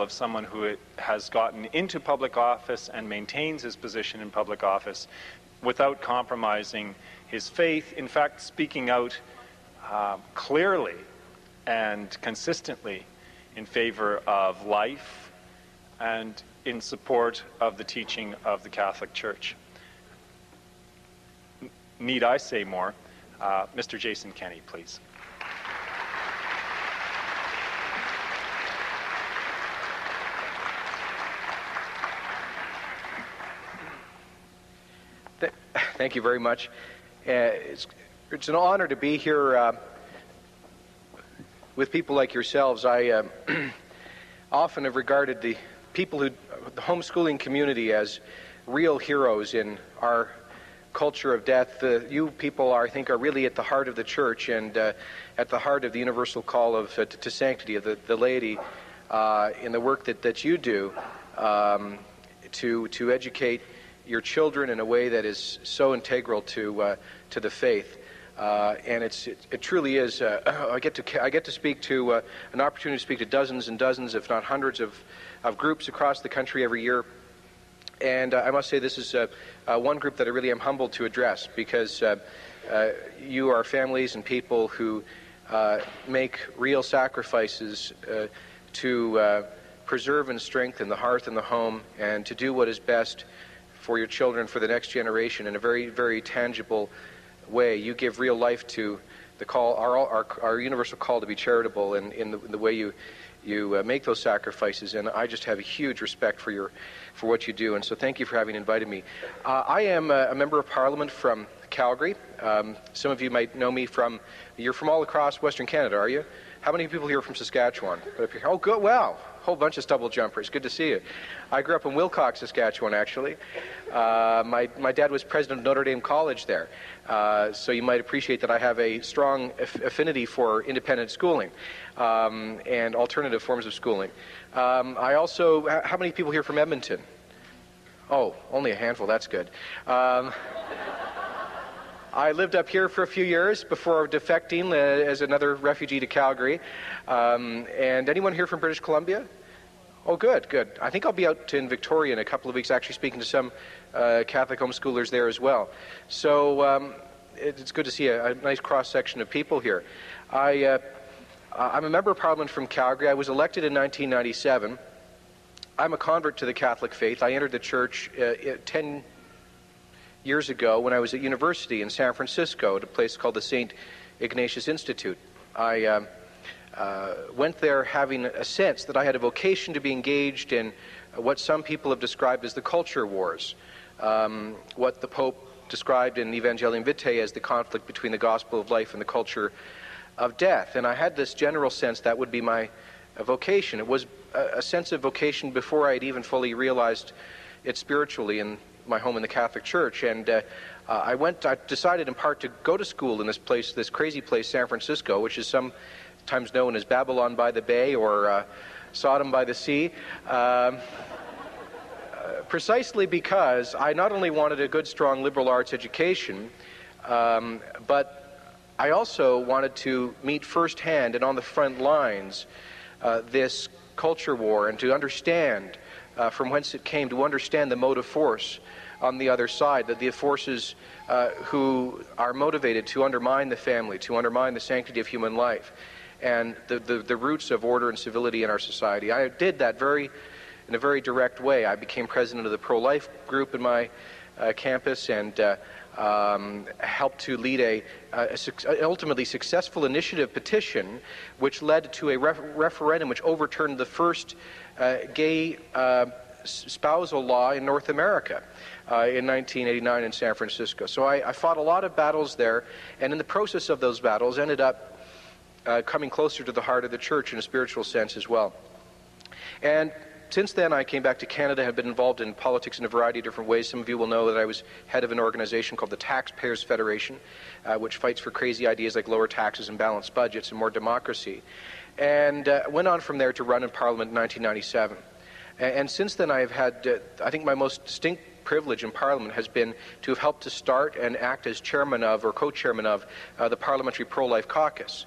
of someone who has gotten into public office and maintains his position in public office without compromising his faith, in fact speaking out clearly and consistently in favor of life and in support of the teaching of the Catholic Church. Need I say more? Mr. Jason Kenney, please. Thank you very much. It's an honor to be here with people like yourselves. I often have regarded the homeschooling community as real heroes in our culture of death. You people, I think, are really at the heart of the church and at the heart of the universal call to sanctity of the laity in the work that you do to educate your children in a way that is so integral to the faith. And it truly is. I get to speak to an opportunity to speak to dozens and dozens, if not hundreds, of groups across the country every year. And I must say this is one group that I really am humbled to address, because you are families and people who make real sacrifices to preserve and strengthen the hearth and the home, and to do what is best for your children, for the next generation, in a very, very tangible way. You give real life to the call, our universal call to be charitable, in the way you make those sacrifices. And I just have a huge respect for what you do. And so thank you for having invited me. I am a member of Parliament from Calgary. Some of you might know me you're from all across Western Canada, are you? How many people here are from Saskatchewan? Oh, good. Wow. Whole bunch of stubble jumpers. Good to see you. I grew up in Wilcox, Saskatchewan, actually. My dad was president of Notre Dame College there, so you might appreciate that I have a strong affinity for independent schooling and alternative forms of schooling. I also, how many people here from Edmonton? Oh, only a handful. That's good. I lived up here for a few years before defecting as another refugee to Calgary. And anyone here from British Columbia? Oh, good. I think I'll be out in Victoria in a couple of weeks, actually speaking to some Catholic homeschoolers there as well. So it's good to see a nice cross-section of people here. I'm a member of Parliament from Calgary. I was elected in 1997. I'm a convert to the Catholic faith. I entered the church 10 years ago when I was at university in San Francisco at a place called the St. Ignatius Institute. I went there having a sense that I had a vocation to be engaged in what some people have described as the culture wars, what the Pope described in Evangelium Vitae as the conflict between the gospel of life and the culture of death. And I had this general sense that would be my vocation. It was a sense of vocation before I had even fully realized it spiritually in my home in the Catholic Church. And I decided in part to go to school in this crazy place, San Francisco, which is sometimes known as Babylon by the Bay or Sodom by the Sea, precisely because I not only wanted a good, strong liberal arts education, but I also wanted to meet firsthand and on the front lines this culture war, and to understand from whence it came, to understand the motive force on the other side, that the forces who are motivated to undermine the family, to undermine the sanctity of human life, and the roots of order and civility in our society. I did that in a very direct way. I became president of the pro-life group in my campus, and helped to lead a ultimately successful initiative petition, which led to a referendum which overturned the first gay spousal law in North America in 1989 in San Francisco. So I fought a lot of battles there, and in the process of those battles ended up coming closer to the heart of the church in a spiritual sense as well. And since then, I came back to Canada, have been involved in politics in a variety of different ways. Some of you will know that I was head of an organization called the Taxpayers Federation, which fights for crazy ideas like lower taxes and balanced budgets and more democracy. And went on from there to run in Parliament in 1997. And since then, I have had, I think my most distinct privilege in Parliament has been to have helped to start and act as chairman of, or co-chairman of, the Parliamentary Pro-Life Caucus.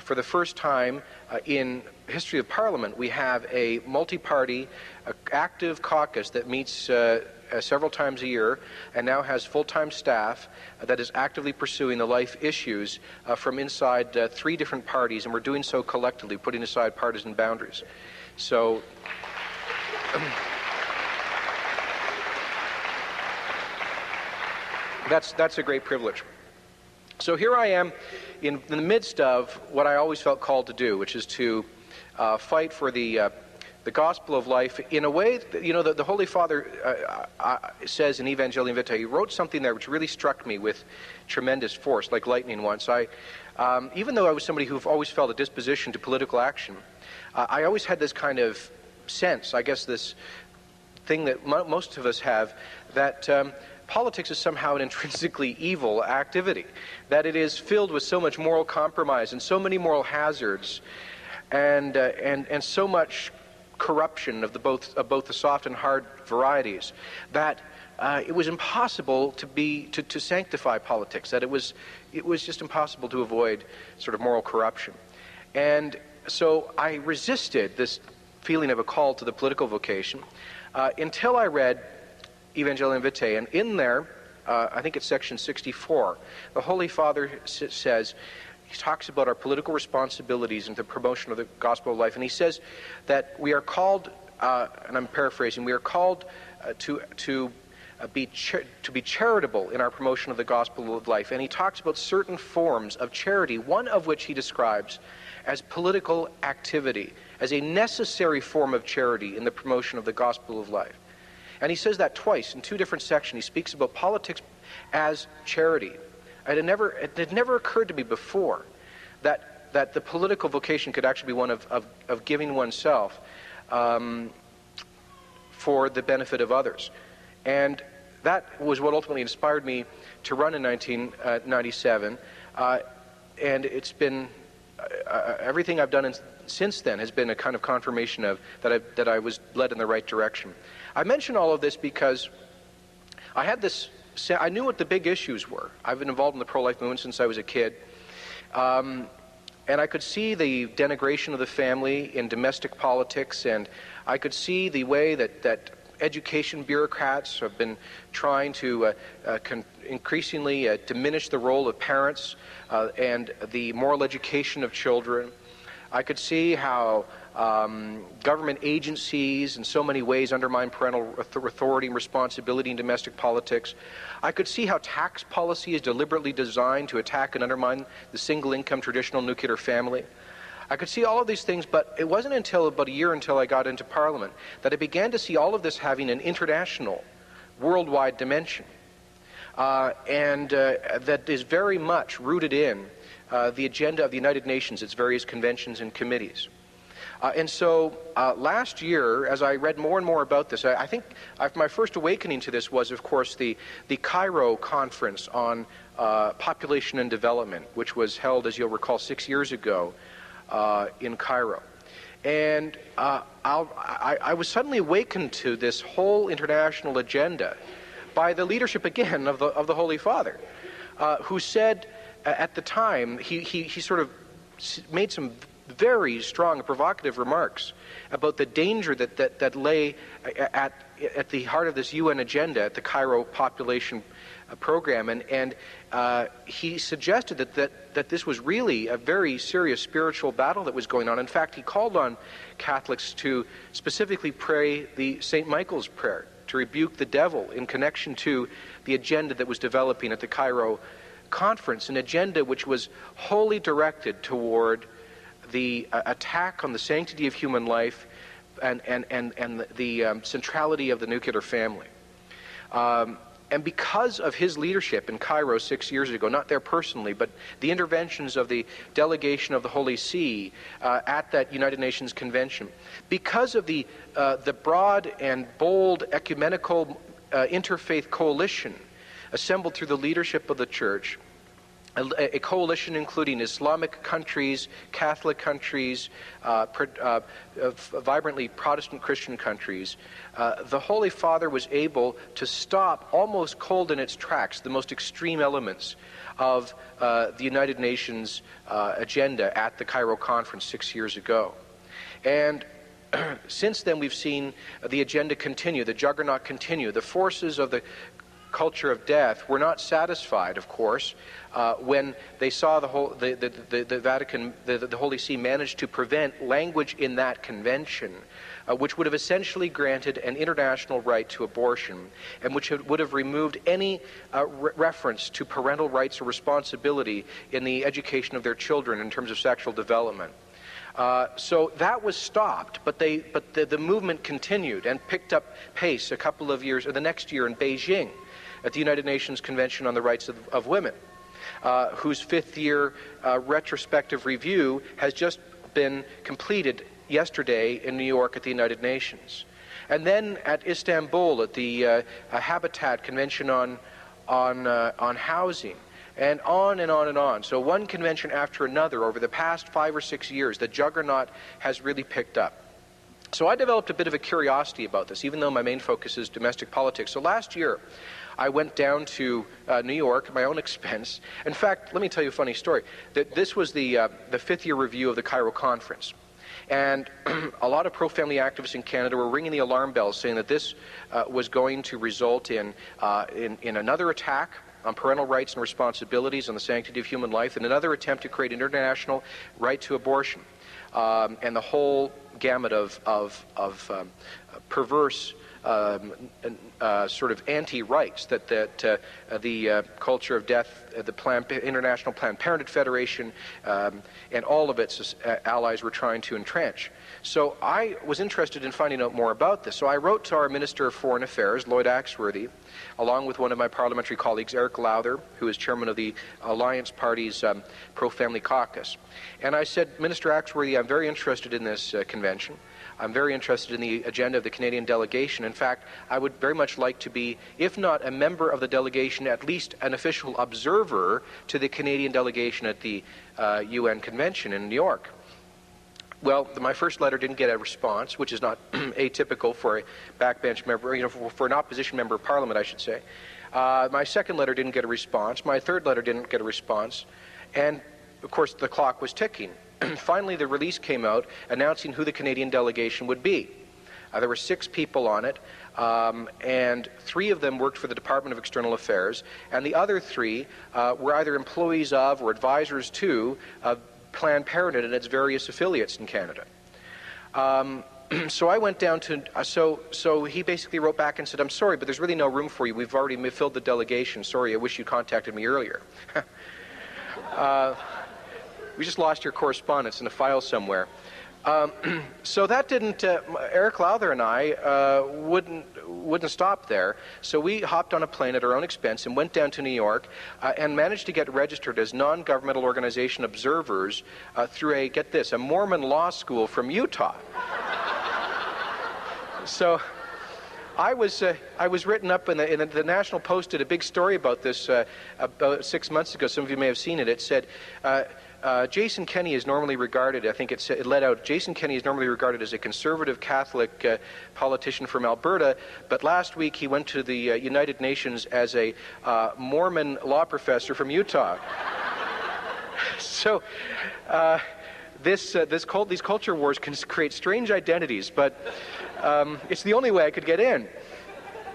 For the first time in history of Parliament, we have a multi-party, active caucus that meets several times a year and now has full-time staff that is actively pursuing the life issues from inside 3 different parties, and we're doing so collectively, putting aside partisan boundaries. So that's a great privilege. So here I am in the midst of what I always felt called to do, which is to fight for the gospel of life in a way that, you know, the Holy Father says in Evangelium Vitae. He wrote something there which really struck me with tremendous force, like lightning once. Even though I was somebody who always felt a disposition to political action, I always had this kind of sense, I guess this thing that most of us have, that politics is somehow an intrinsically evil activity, that it is filled with so much moral compromise and so many moral hazards and so much corruption of both the soft and hard varieties, that it was impossible to sanctify politics, that it was just impossible to avoid sort of moral corruption. And so I resisted this feeling of a call to the political vocation until I read Evangelium Vitae, and in there, I think it's section 64, the Holy Father says, he talks about our political responsibilities in the promotion of the gospel of life, and he says that we are called, and I'm paraphrasing, we are called to be charitable in our promotion of the gospel of life, and he talks about certain forms of charity, one of which he describes as political activity, as a necessary form of charity in the promotion of the gospel of life. And he says that twice in 2 different sections. He speaks about politics as charity. It had never occurred to me before that the political vocation could actually be one of giving oneself for the benefit of others. And that was what ultimately inspired me to run in 1997. And it's been everything I've done since then has been a kind of confirmation of that I was led in the right direction. I mention all of this because I knew what the big issues were. I've been involved in the pro-life movement since I was a kid. And I could see the denigration of the family in domestic politics, and I could see the way that education bureaucrats have been trying to increasingly diminish the role of parents and the moral education of children. I could see how government agencies in so many ways undermine parental authority and responsibility in domestic politics. I could see how tax policy is deliberately designed to attack and undermine the single-income traditional nuclear family. I could see all of these things, but it wasn't until about a year until I got into Parliament that I began to see all of this having an international, worldwide dimension, and that is very much rooted in the agenda of the United Nations, its various conventions and committees. And so last year, as I read more and more about this, I think my first awakening to this was, of course, the Cairo Conference on Population and Development, which was held, as you'll recall, 6 years ago in Cairo. And I was suddenly awakened to this whole international agenda by the leadership, again, of the Holy Father, who said at the time, he sort of made some very strong and provocative remarks about the danger that lay at the heart of this UN agenda, at the Cairo population program, and he suggested that this was really a very serious spiritual battle that was going on. In fact, he called on Catholics to specifically pray the St. Michael's prayer, to rebuke the devil in connection to the agenda that was developing at the Cairo conference, an agenda which was wholly directed toward the attack on the sanctity of human life and the centrality of the nuclear family. And because of his leadership in Cairo 6 years ago, not there personally, but the interventions of the delegation of the Holy See at that United Nations convention, because of the broad and bold ecumenical interfaith coalition assembled through the leadership of the Church, a coalition including Islamic countries, Catholic countries, vibrantly Protestant Christian countries, the Holy Father was able to stop almost cold in its tracks the most extreme elements of the United Nations agenda at the Cairo conference 6 years ago. And since then we've seen the agenda continue, the juggernaut continue. The forces of the culture of death were not satisfied, of course, when they saw the Vatican, the Holy See managed to prevent language in that convention, which would have essentially granted an international right to abortion, and which would have removed any reference to parental rights or responsibility in the education of their children in terms of sexual development. So that was stopped, but the movement continued and picked up pace a couple of years, or the next year in Beijing, at the United Nations Convention on the Rights of Women, whose fifth-year retrospective review has just been completed yesterday in New York at the United Nations. And then at Istanbul at the Habitat Convention on Housing, and on and on and on. So one convention after another over the past 5 or 6 years, the juggernaut has really picked up. So I developed a bit of a curiosity about this, even though my main focus is domestic politics. So last year, I went down to New York at my own expense. In fact, let me tell you a funny story. This was the fifth-year review of the Cairo conference. And a lot of pro-family activists in Canada were ringing the alarm bells, saying that this was going to result in another attack on parental rights and responsibilities, on the sanctity of human life, and another attempt to create an international right to abortion, and the whole gamut of perverse sort of anti-rights that the culture of death, the International Planned Parenthood Federation, and all of its allies were trying to entrench. So I was interested in finding out more about this. So I wrote to our Minister of Foreign Affairs, Lloyd Axworthy, along with one of my parliamentary colleagues, Eric Lowther, who is chairman of the Alliance Party's pro-family caucus. And I said, Minister Axworthy, I'm very interested in this convention. I'm very interested in the agenda of the Canadian delegation. In fact, I would very much like to be, if not a member of the delegation, at least an official observer to the Canadian delegation at the UN convention in New York. Well, my first letter didn't get a response, which is not atypical for a backbench member, for an opposition member of parliament, I should say. My second letter didn't get a response. My third letter didn't get a response. And, of course, the clock was ticking. Finally, the release came out announcing who the Canadian delegation would be. There were 6 people on it, and 3 of them worked for the Department of External Affairs, and the other 3 were either employees of or advisors to Planned Parenthood and its various affiliates in Canada. So I went down to, so he basically wrote back and said, I'm sorry, but there's really no room for you. We've already filled the delegation. Sorry, I wish you contacted me earlier. We just lost your correspondence in a file somewhere. So that didn't, Eric Lowther and I wouldn't stop there. So we hopped on a plane at our own expense and went down to New York and managed to get registered as non-governmental organization observers through a, get this, a Mormon law school from Utah. So I was written up in the National Post did a big story about this about 6 months ago. Some of you may have seen it. It said, Jason Kenney is normally regarded, I think it let out, Jason Kenney is normally regarded as a conservative Catholic politician from Alberta, but last week he went to the United Nations as a Mormon law professor from Utah. So these culture wars can create strange identities, but it's the only way I could get in.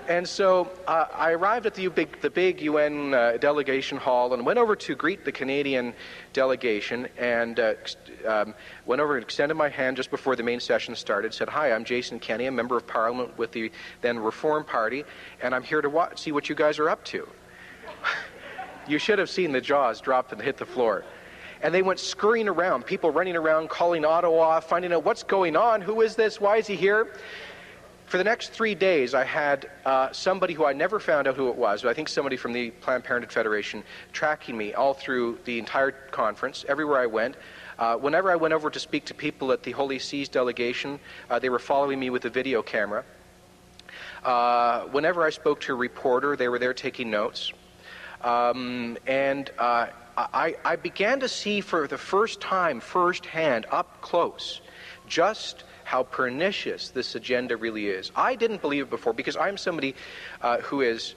And so I arrived at the big UN delegation hall and went over to greet the Canadian delegation and went over and extended my hand just before the main session started, said, hi, I'm Jason Kenney, a member of Parliament with the then Reform Party, and I'm here to see what you guys are up to. You should have seen the jaws drop and hit the floor. And they went scurrying around, people running around, calling Ottawa, finding out what's going on, who is this, why is he here? For the next 3 days, I had somebody who I never found out who it was, but I think somebody from the Planned Parenthood Federation, tracking me all through the entire conference, everywhere I went. Whenever I went over to speak to people at the Holy See's delegation, they were following me with a video camera. Whenever I spoke to a reporter, they were there taking notes. And I began to see for the first time, firsthand, up close, just how pernicious this agenda really is. I didn't believe it before because I'm somebody who's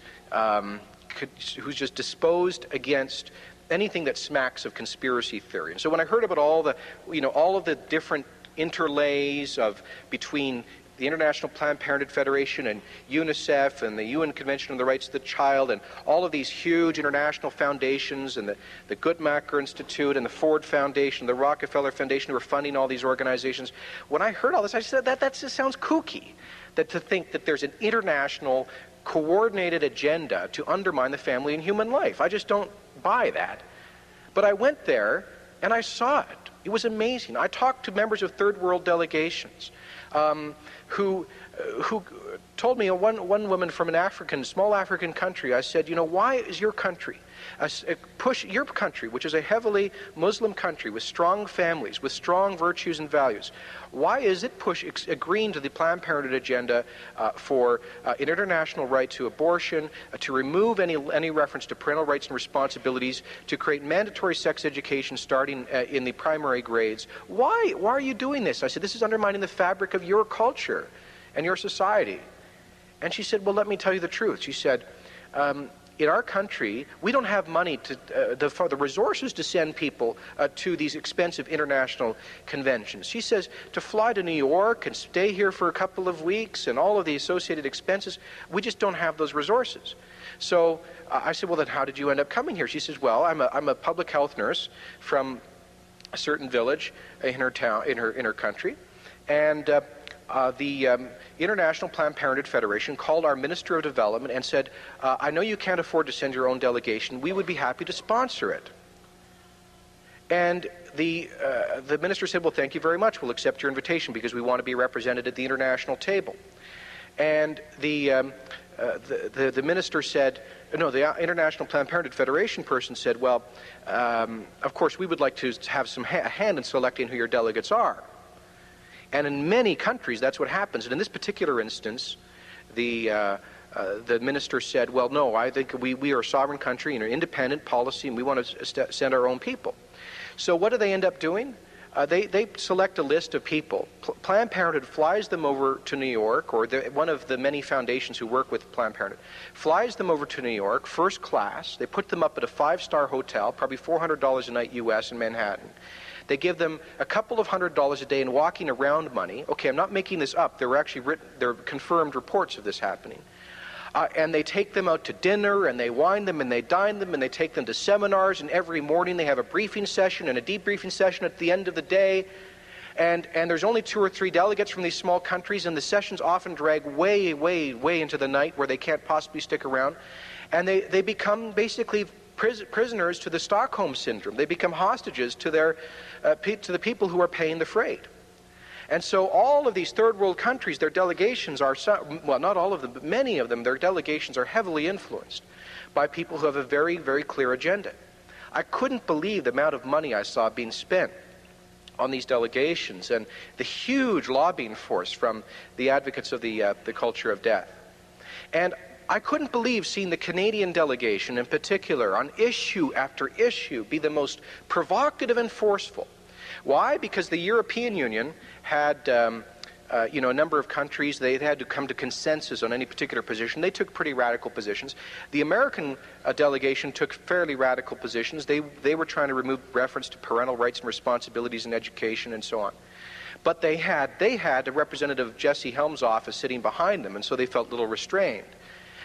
just disposed against anything that smacks of conspiracy theory. And so when I heard about all of the different interlays between the International Planned Parenthood Federation and UNICEF and the UN Convention on the Rights of the Child and all of these huge international foundations and the Guttmacher Institute and the Ford Foundation, the Rockefeller Foundation who are funding all these organizations, when I heard all this, I said, that just sounds kooky, that to think that there's an international coordinated agenda to undermine the family and human life. I just don't buy that. But I went there and I saw it. It was amazing. I talked to members of third world delegations who told me, one woman from an small African country, I said, why is your country, your country, which is a heavily Muslim country with strong families, with strong virtues and values, why is it agreeing to the Planned Parenthood agenda for an international right to abortion, to remove any reference to parental rights and responsibilities, to create mandatory sex education starting in the primary grades? Why are you doing this? I said, this is undermining the fabric of your culture and your society. And she said, well, let me tell you the truth. She said, in our country, we don't have money for the resources to send people to these expensive international conventions. She says, to fly to New York and stay here for a couple of weeks and all of the associated expenses, we just don't have those resources. So I said, well, then how did you end up coming here? She says, well, I'm a public health nurse from a certain village in her town, in her country, and the International Planned Parenthood Federation called our Minister of Development and said, I know you can't afford to send your own delegation. We would be happy to sponsor it. And the minister said, well, thank you very much. We'll accept your invitation because we want to be represented at the international table. And the minister said, no, the International Planned Parenthood Federation person said, well, of course, we would like to have a hand in selecting who your delegates are. And in many countries, that's what happens. And in this particular instance, the minister said, well, no, I think we are a sovereign country and an independent policy, and we want to send our own people. So what do they end up doing? They select a list of people. Planned Parenthood flies them over to New York, or one of the many foundations who work with Planned Parenthood flies them over to New York, first class. They put them up at a 5-star hotel, probably $400 a night U.S. in Manhattan. They give them a couple of $100s a day in walking around money. Okay, I'm not making this up. There were actually there are confirmed reports of this happening. And they take them out to dinner, and they wine them, and they dine them, and they take them to seminars, and every morning they have a briefing session and a debriefing session at the end of the day. And there's only 2 or 3 delegates from these small countries, and the sessions often drag way, way, way into the night where they can't possibly stick around. And they become basically prisoners to the Stockholm Syndrome. They become hostages to the people who are paying the freight. And so all of these third world countries, their delegations are, well, not all of them, but many of them, their delegations are heavily influenced by people who have a very, very clear agenda. I couldn't believe the amount of money I saw being spent on these delegations and the huge lobbying force from the advocates of the culture of death. And I couldn't believe seeing the Canadian delegation in particular on issue after issue be the most provocative and forceful. Why? Because the European Union had a number of countries, they had to come to consensus on any particular position. They took pretty radical positions. The American delegation took fairly radical positions. They were trying to remove reference to parental rights and responsibilities in education and so on. But they had a representative, Jesse Helms' office, sitting behind them, and so they felt a little restrained.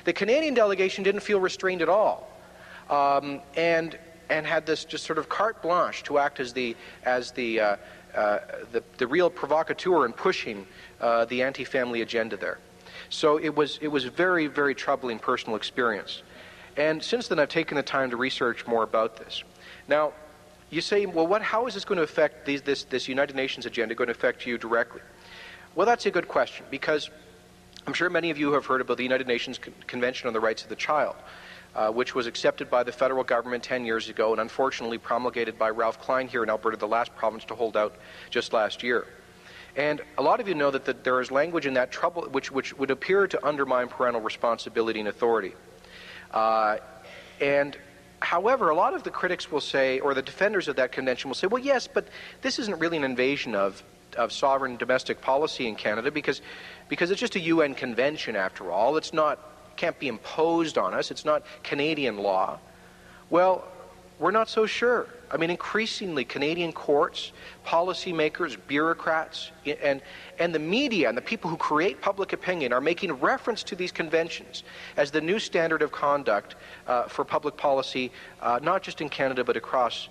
The Canadian delegation didn't feel restrained at all, and had this just sort of carte blanche to act as the real provocateur in pushing the anti-family agenda there. So it was a very, very troubling personal experience. And since then, I've taken the time to research more about this. Now, you say, well, how is this going to affect this United Nations agenda going to affect you directly? Well, that's a good question, because I'm sure many of you have heard about the United Nations Convention on the Rights of the Child, which was accepted by the federal government 10 years ago and unfortunately promulgated by Ralph Klein here in Alberta, the last province to hold out just last year. And a lot of you know that there is language in that which would appear to undermine parental responsibility and authority. And However, a lot of the critics will say, or the defenders of that convention will say, well, yes, but this isn't really an invasion of sovereign domestic policy in Canada because it's just a UN convention after all. It's not, can't be imposed on us. It's not Canadian law. Well, we're not so sure. I mean, increasingly, Canadian courts, policymakers, bureaucrats, and the media and the people who create public opinion are making reference to these conventions as the new standard of conduct for public policy, not just in Canada but across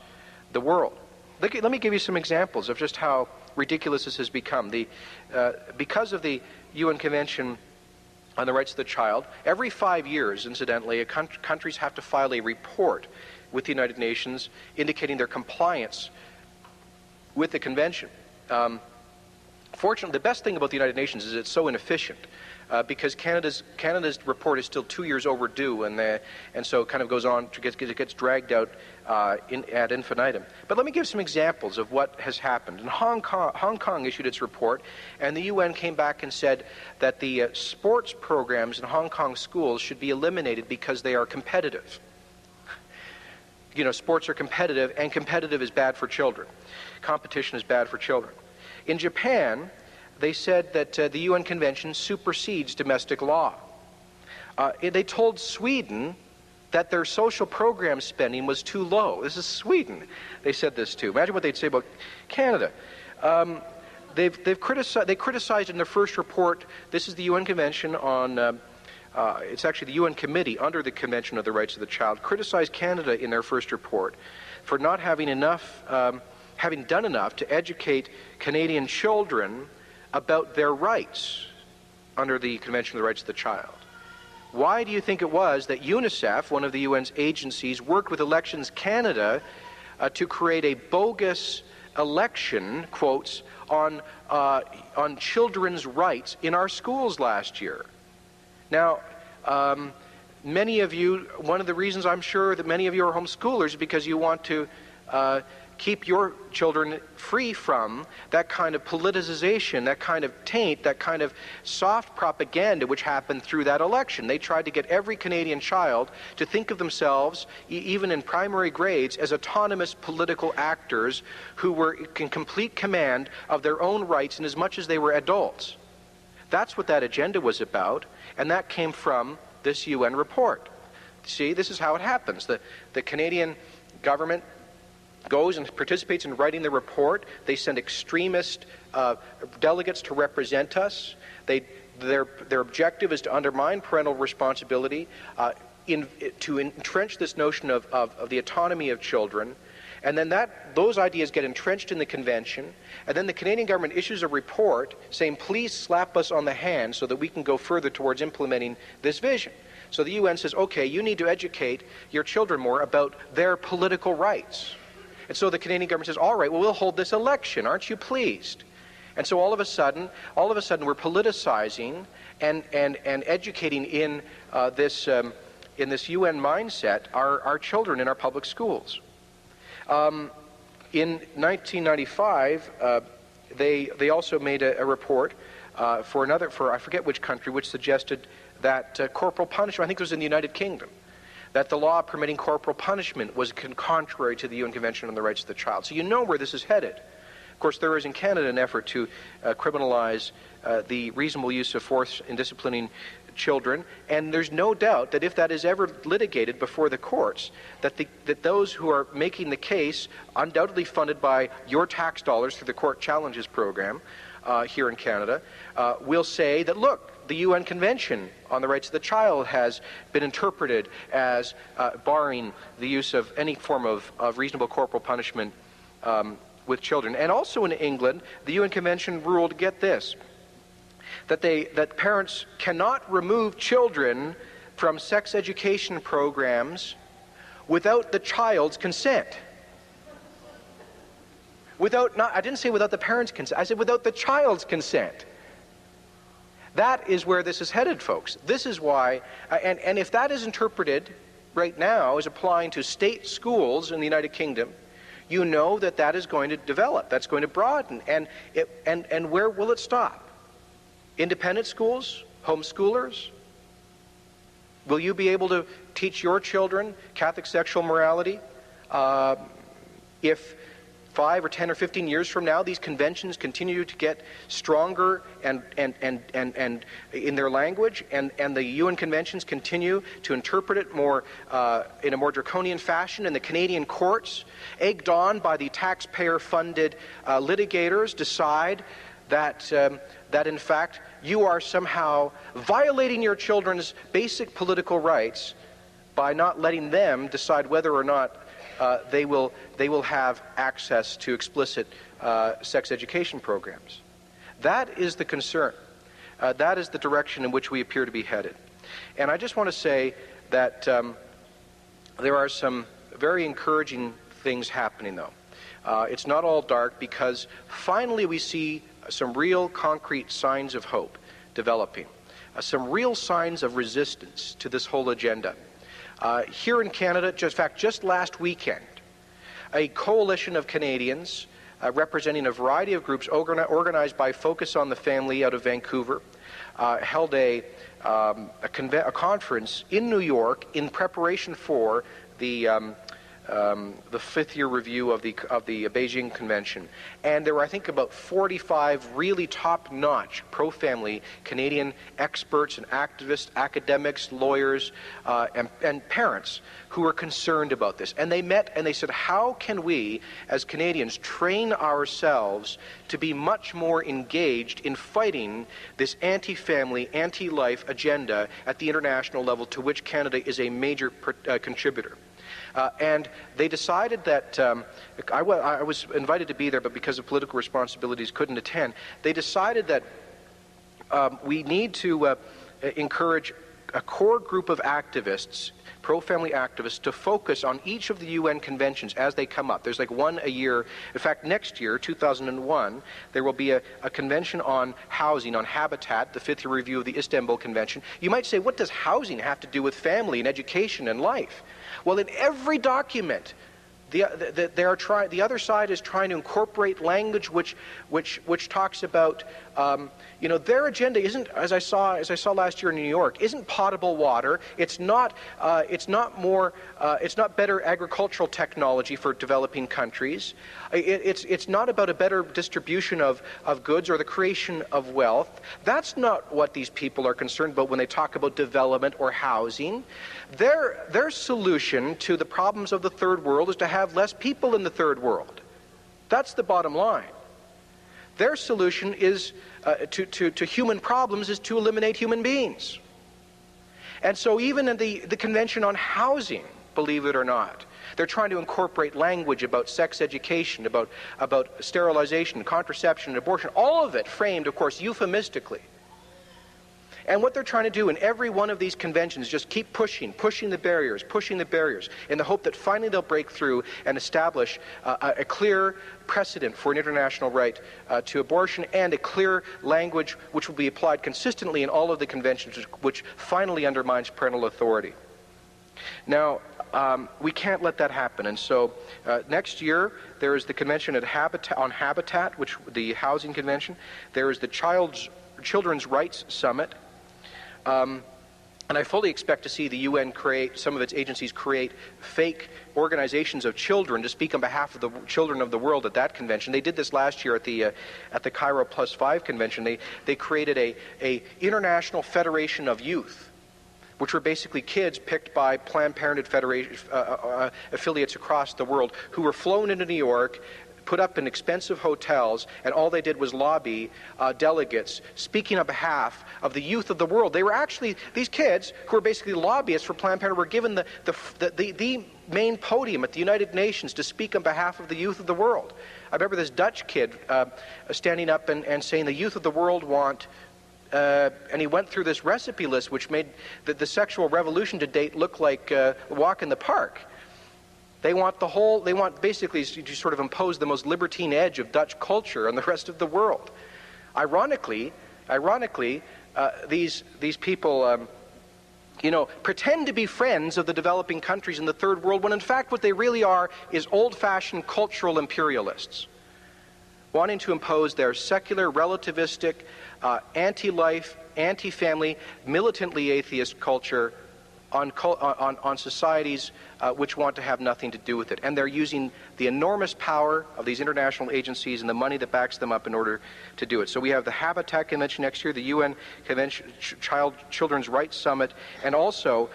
the world. Let me give you some examples of just how ridiculous this has become. Because of the UN Convention on the Rights of the Child, every 5 years, incidentally, countries have to file a report with the United Nations indicating their compliance with the convention. Fortunately, the best thing about the United Nations is it's so inefficient because Canada's report is still 2 years overdue, and so it kind of goes on, it gets dragged out ad infinitum. But let me give some examples of what has happened. And Hong Kong issued its report, and the UN came back and said that the sports programs in Hong Kong schools should be eliminated because they are competitive. You know, sports are competitive, and competitive is bad for children. Competition is bad for children. In Japan, they said that the UN Convention supersedes domestic law. They told Sweden that their social program spending was too low. This is Sweden they said this to. Imagine what they'd say about Canada. They criticized in their first report, this is the UN Convention on... it's actually the UN Committee under the Convention of the Rights of the Child, criticized Canada in their first report for not having having done enough to educate Canadian children about their rights under the Convention of the Rights of the Child. Why do you think it was that UNICEF, one of the UN's agencies, worked with Elections Canada to create a bogus election, quotes, on children's rights in our schools last year? Now, many of you, one of the reasons I'm sure that many of you are homeschoolers is because you want to keep your children free from that kind of politicization, that kind of taint, that kind of soft propaganda which happened through that election. They tried to get every Canadian child to think of themselves, even in primary grades, as autonomous political actors who were in complete command of their own rights in as much as they were adults. That's what that agenda was about, and that came from this UN report. See, this is how it happens. The Canadian government goes and participates in writing the report. They send extremist delegates to represent us. Their objective is to undermine parental responsibility, to entrench this notion of the autonomy of children. And then those ideas get entrenched in the convention, and then the Canadian government issues a report saying, please slap us on the hand so that we can go further towards implementing this vision. So the UN says, okay, you need to educate your children more about their political rights. And so the Canadian government says, all right, well, we'll hold this election. Aren't you pleased? And so all of a sudden, we're politicizing and educating in this UN mindset our children in our public schools. In 1995, they also made a report for I forget which country, which suggested that corporal punishment, I think it was in the United Kingdom, that the law permitting corporal punishment was contrary to the UN Convention on the Rights of the Child. So you know where this is headed. Of course, there is in Canada an effort to criminalize the reasonable use of force in disciplining children, and there's no doubt that if that is ever litigated before the courts, that those who are making the case, undoubtedly funded by your tax dollars through the Court Challenges program here in Canada, will say that, look, the UN Convention on the Rights of the Child has been interpreted as barring the use of any form of reasonable corporal punishment with children. And also in England, the UN Convention ruled, get this, that parents cannot remove children from sex education programs without the child's consent. I didn't say without the parents' consent, I said without the child's consent. That is where this is headed, folks. This is why, and if that is interpreted right now as applying to state schools in the United Kingdom, you know that is going to develop, that's going to broaden, and where will it stop? Independent schools? Homeschoolers? Will you be able to teach your children Catholic sexual morality? If 5 or 10 or 15 years from now, these conventions continue to get stronger and in their language, and the UN conventions continue to interpret it more in a more draconian fashion, and the Canadian courts, egged on by the taxpayer-funded litigators, decide that in fact you are somehow violating your children's basic political rights by not letting them decide whether or not they will have access to explicit sex education programs. That is the concern. That is the direction in which we appear to be headed. And I just want to say that there are some very encouraging things happening, though. It's not all dark, because finally we see some real concrete signs of hope developing, some real signs of resistance to this whole agenda. Here in Canada, just last weekend, a coalition of Canadians representing a variety of groups organized by Focus on the Family out of Vancouver held a conference in New York in preparation for the fifth-year review of the Beijing Convention. And there were, I think, about 45 really top-notch pro-family Canadian experts and activists, academics, lawyers, and parents who were concerned about this. And they met and they said, how can we, as Canadians, train ourselves to be much more engaged in fighting this anti-family, anti-life agenda at the international level, to which Canada is a major contributor? And they decided that, I was invited to be there, but because of political responsibilities couldn't attend. They decided that we need to encourage a core group of activists, pro-family activists, to focus on each of the UN conventions as they come up. There's like one a year. In fact, next year, 2001, there will be a convention on housing, on habitat, the fifth-year review of the Istanbul Convention. You might say, what does housing have to do with family and education and life? Well, in every document, the other side is trying to incorporate language which talks about, their agenda isn't, as I saw last year in New York, isn't potable water. It's not better agricultural technology for developing countries. It's not about a better distribution of goods or the creation of wealth. That's not what these people are concerned about when they talk about development or housing. Their solution to the problems of the third world is to have less people in the third world. That's the bottom line. Their solution is to human problems is to eliminate human beings. And so even in the Convention on Housing, believe it or not, they're trying to incorporate language about sex education, about sterilization, contraception, and abortion, all of it framed, of course, euphemistically. And what they're trying to do in every one of these conventions is just keep pushing the barriers, in the hope that finally they'll break through and establish a clear precedent for an international right to abortion, and a clear language which will be applied consistently in all of the conventions, which finally undermines parental authority. Now, we can't let that happen, and so next year there is the convention on habitat, which the housing convention. There is the Children's Rights Summit. And I fully expect to see the UN some of its agencies create fake organizations of children to speak on behalf of the children of the world at that convention. They did this last year at the Cairo +5 convention. They created a International Federation of Youth, which were basically kids picked by Planned Parenthood Federation affiliates across the world, who were flown into New York, put up in expensive hotels, and all they did was lobby delegates speaking on behalf of the youth of the world. They were actually, these kids, who were basically lobbyists for Planned Parenthood, were given the main podium at the United Nations to speak on behalf of the youth of the world. I remember this Dutch kid standing up and saying the youth of the world want, and he went through this recipe list which made the sexual revolution to date look like a walk in the park. They want basically to sort of impose the most libertine edge of Dutch culture on the rest of the world. Ironically, these people, pretend to be friends of the developing countries in the third world, when in fact what they really are is old-fashioned cultural imperialists, wanting to impose their secular, relativistic, anti-life, anti-family, militantly atheist culture on societies which want to have nothing to do with it. And they're using the enormous power of these international agencies and the money that backs them up in order to do it. So we have the Habitat Convention next year, the UN Convention, Children's Rights Summit, and also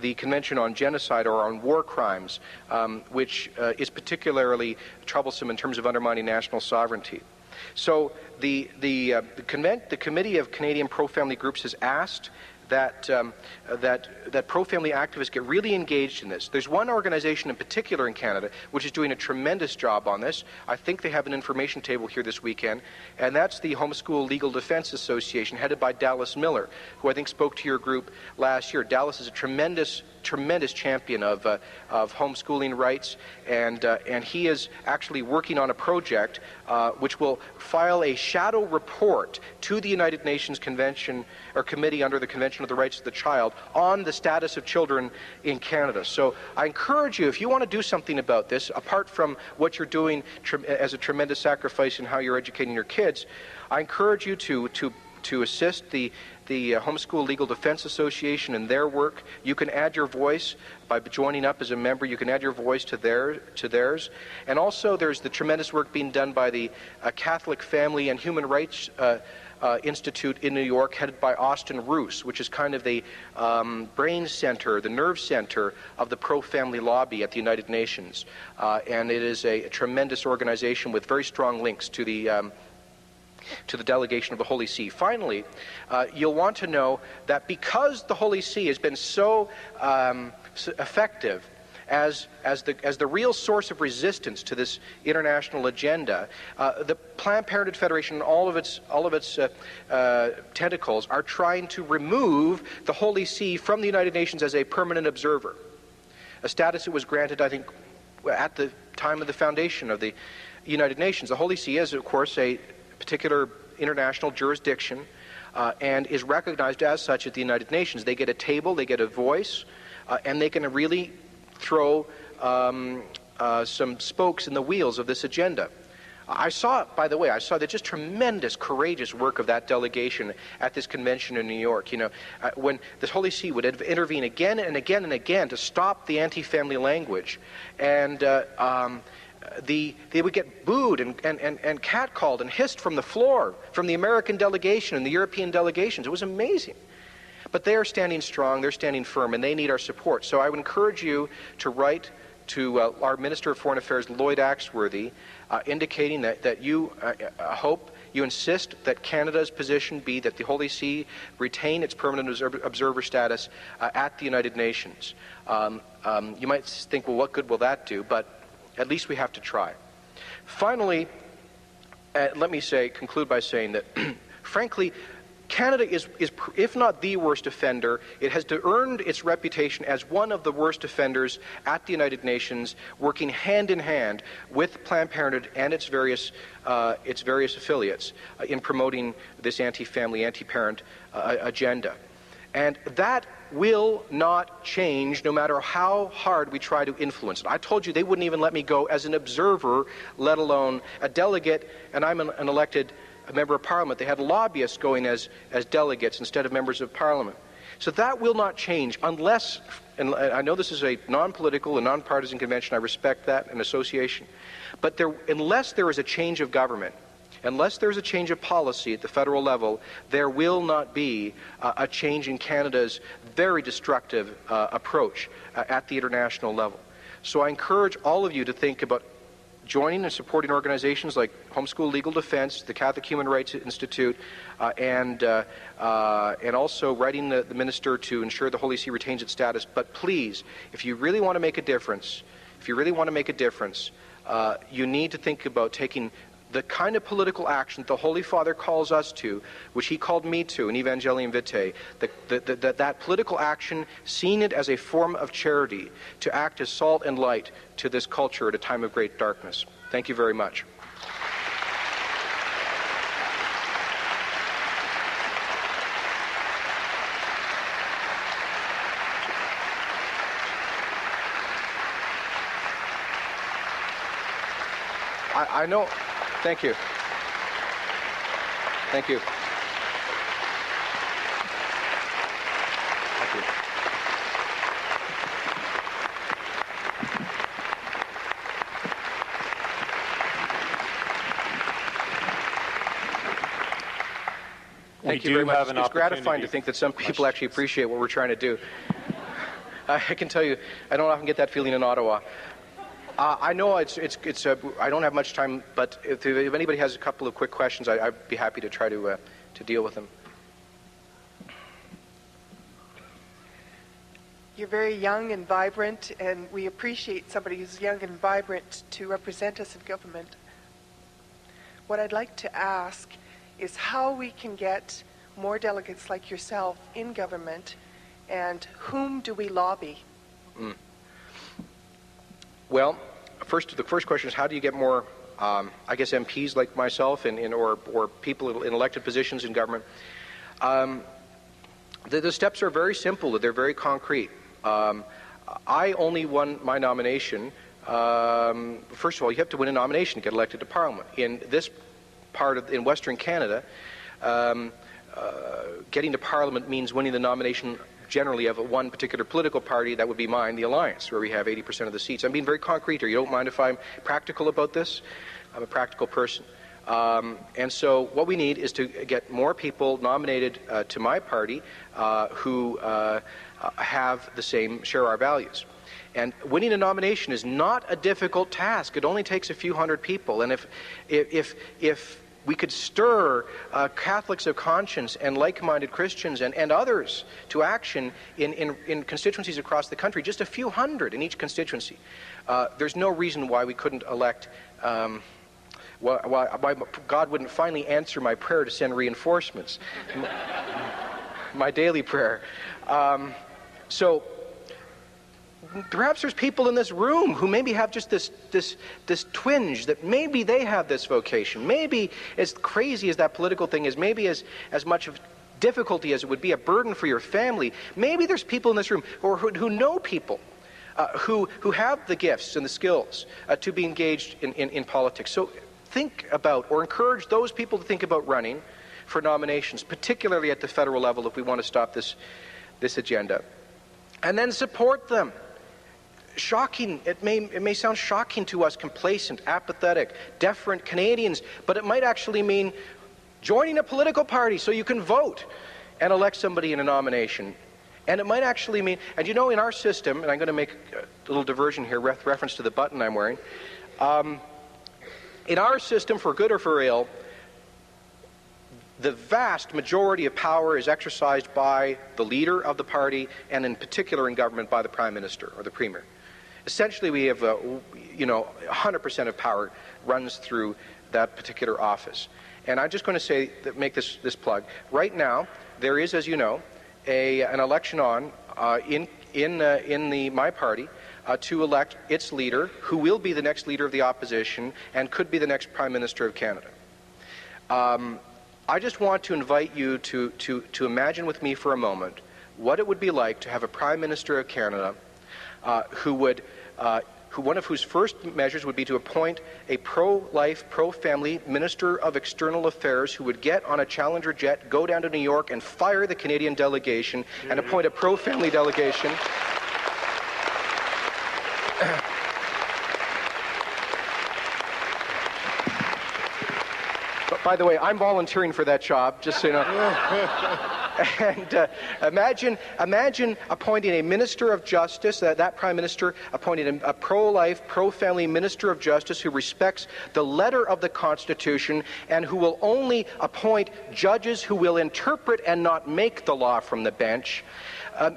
the Convention on Genocide or on War Crimes, which is particularly troublesome in terms of undermining national sovereignty. So the Committee of Canadian Pro-Family Groups has asked that pro-family activists get really engaged in this. There's one organization in particular in Canada which is doing a tremendous job on this. I think they have an information table here this weekend, and that's the Homeschool Legal Defense Association, headed by Dallas Miller, who I think spoke to your group last year. Dallas is a tremendous champion of homeschooling rights, and he is actually working on a project which will file a shadow report to the United Nations Convention or Committee under the Convention of the Rights of the Child on the status of children in Canada. So I encourage you, if you want to do something about this, apart from what you're doing as a tremendous sacrifice in how you're educating your kids, I encourage you to assist the Homeschool Legal Defense Association in their work. You can add your voice by joining up as a member. You can add your voice to theirs. And also there's the tremendous work being done by the Catholic Family and Human Rights Institute in New York, headed by Austin Roos, which is kind of the brain center, the nerve center of the pro-family lobby at the United Nations. And it is a tremendous organization with very strong links to the delegation of the Holy See. Finally, you'll want to know that because the Holy See has been so effective as the real source of resistance to this international agenda, the Planned Parenthood Federation and all of its tentacles are trying to remove the Holy See from the United Nations as a permanent observer, a status that was granted, I think, at the time of the foundation of the United Nations. The Holy See is, of course, a particular international jurisdiction and is recognized as such at the United Nations. They get a table, they get a voice, and they can really throw some spokes in the wheels of this agenda. I saw the just tremendous, courageous work of that delegation at this convention in New York. When the Holy See would intervene again and again and again to stop the anti-family language, and they would get booed and catcalled and hissed from the floor from the American delegation and the European delegations. It was amazing. But they are standing strong, they're standing firm, and they need our support. So I would encourage you to write to our Minister of Foreign Affairs, Lloyd Axworthy, indicating that you hope, you insist that Canada's position be that the Holy See retain its permanent observer status at the United Nations. You might think, well, what good will that do? But at least we have to try. Finally, let me conclude by saying that, frankly, Canada is, if not the worst offender, it has earned its reputation as one of the worst offenders at the United Nations, working hand in hand with Planned Parenthood and its various affiliates in promoting this anti-family, anti-parent agenda. And that will not change no matter how hard we try to influence it. I told you they wouldn't even let me go as an observer, let alone a delegate, and I'm an elected member of Parliament. They had lobbyists going as delegates instead of members of Parliament. So that will not change unless, and I know this is a non-political and non-partisan convention, I respect that, an association, but unless there is a change of government, unless there's a change of policy at the federal level, there will not be a change in Canada's very destructive approach at the international level. So I encourage all of you to think about joining and supporting organizations like Homeschool Legal Defense, the Catholic Human Rights Institute, and also writing the minister to ensure the Holy See retains its status. But please, if you really want to make a difference, you need to think about taking the kind of political action the Holy Father calls us to, which he called me to in Evangelium Vitae, that political action, seeing it as a form of charity, to act as salt and light to this culture at a time of great darkness. Thank you very much. I know. Thank you. Thank you. Thank you. Thank you very much. It's gratifying to think that some people actually appreciate what we're trying to do. I can tell you, I don't often get that feeling in Ottawa. I know I don't have much time, but if anybody has a couple of quick questions, I'd be happy to try to deal with them. You're very young and vibrant, and we appreciate somebody who's young and vibrant to represent us in government. What I'd like to ask is how we can get more delegates like yourself in government, and whom do we lobby? Well, the first question is, how do you get more, I guess, MPs like myself or people in elected positions in government? The steps are very simple. They're very concrete. I only won my nomination. First of all, you have to win a nomination to get elected to Parliament. In this part in Western Canada, getting to Parliament means winning the nomination generally of one particular political party. That would be mine, the Alliance, where we have 80% of the seats. I'm being very concrete here. You don't mind if I'm practical about this? I'm a practical person. And so what we need is to get more people nominated to my party who share our values. And winning a nomination is not a difficult task. It only takes a few hundred people. And if we could stir Catholics of conscience and like-minded Christians and others to action in constituencies across the country, just a few hundred in each constituency, there's no reason why we couldn't elect, why God wouldn't finally answer my prayer to send reinforcements, my daily prayer. So perhaps there's people in this room who maybe have just this twinge that maybe they have this vocation. Maybe, as crazy as that political thing is, maybe as much of difficulty as it would be a burden for your family, maybe there's people in this room who know people who have the gifts and the skills to be engaged in politics. So think about, or encourage those people to think about running for nominations, particularly at the federal level, if we want to stop this agenda. And then support them. Shocking, it may sound shocking to us, complacent, apathetic, deferent Canadians, but it might actually mean joining a political party so you can vote and elect somebody in a nomination. And it might actually mean, and you know, in our system, and I'm going to make a little diversion here, reference to the button I'm wearing, in our system, for good or for ill, the vast majority of power is exercised by the leader of the party, and in particular in government by the Prime Minister or the Premier. Essentially, we have, 100% of power runs through that particular office. And I'm just going to say, make this plug. Right now, there is, as you know, an election on in my party to elect its leader, who will be the next leader of the opposition and could be the next Prime Minister of Canada. I just want to invite you to imagine with me for a moment what it would be like to have a Prime Minister of Canada one of whose first measures would be to appoint a pro-life, pro-family Minister of External Affairs who would get on a Challenger jet, go down to New York and fire the Canadian delegation and appoint a pro-family delegation. By the way, I'm volunteering for that job, just so you know. And imagine appointing a Minister of Justice, that Prime Minister appointing a pro-life, pro-family Minister of Justice who respects the letter of the Constitution and who will only appoint judges who will interpret and not make the law from the bench.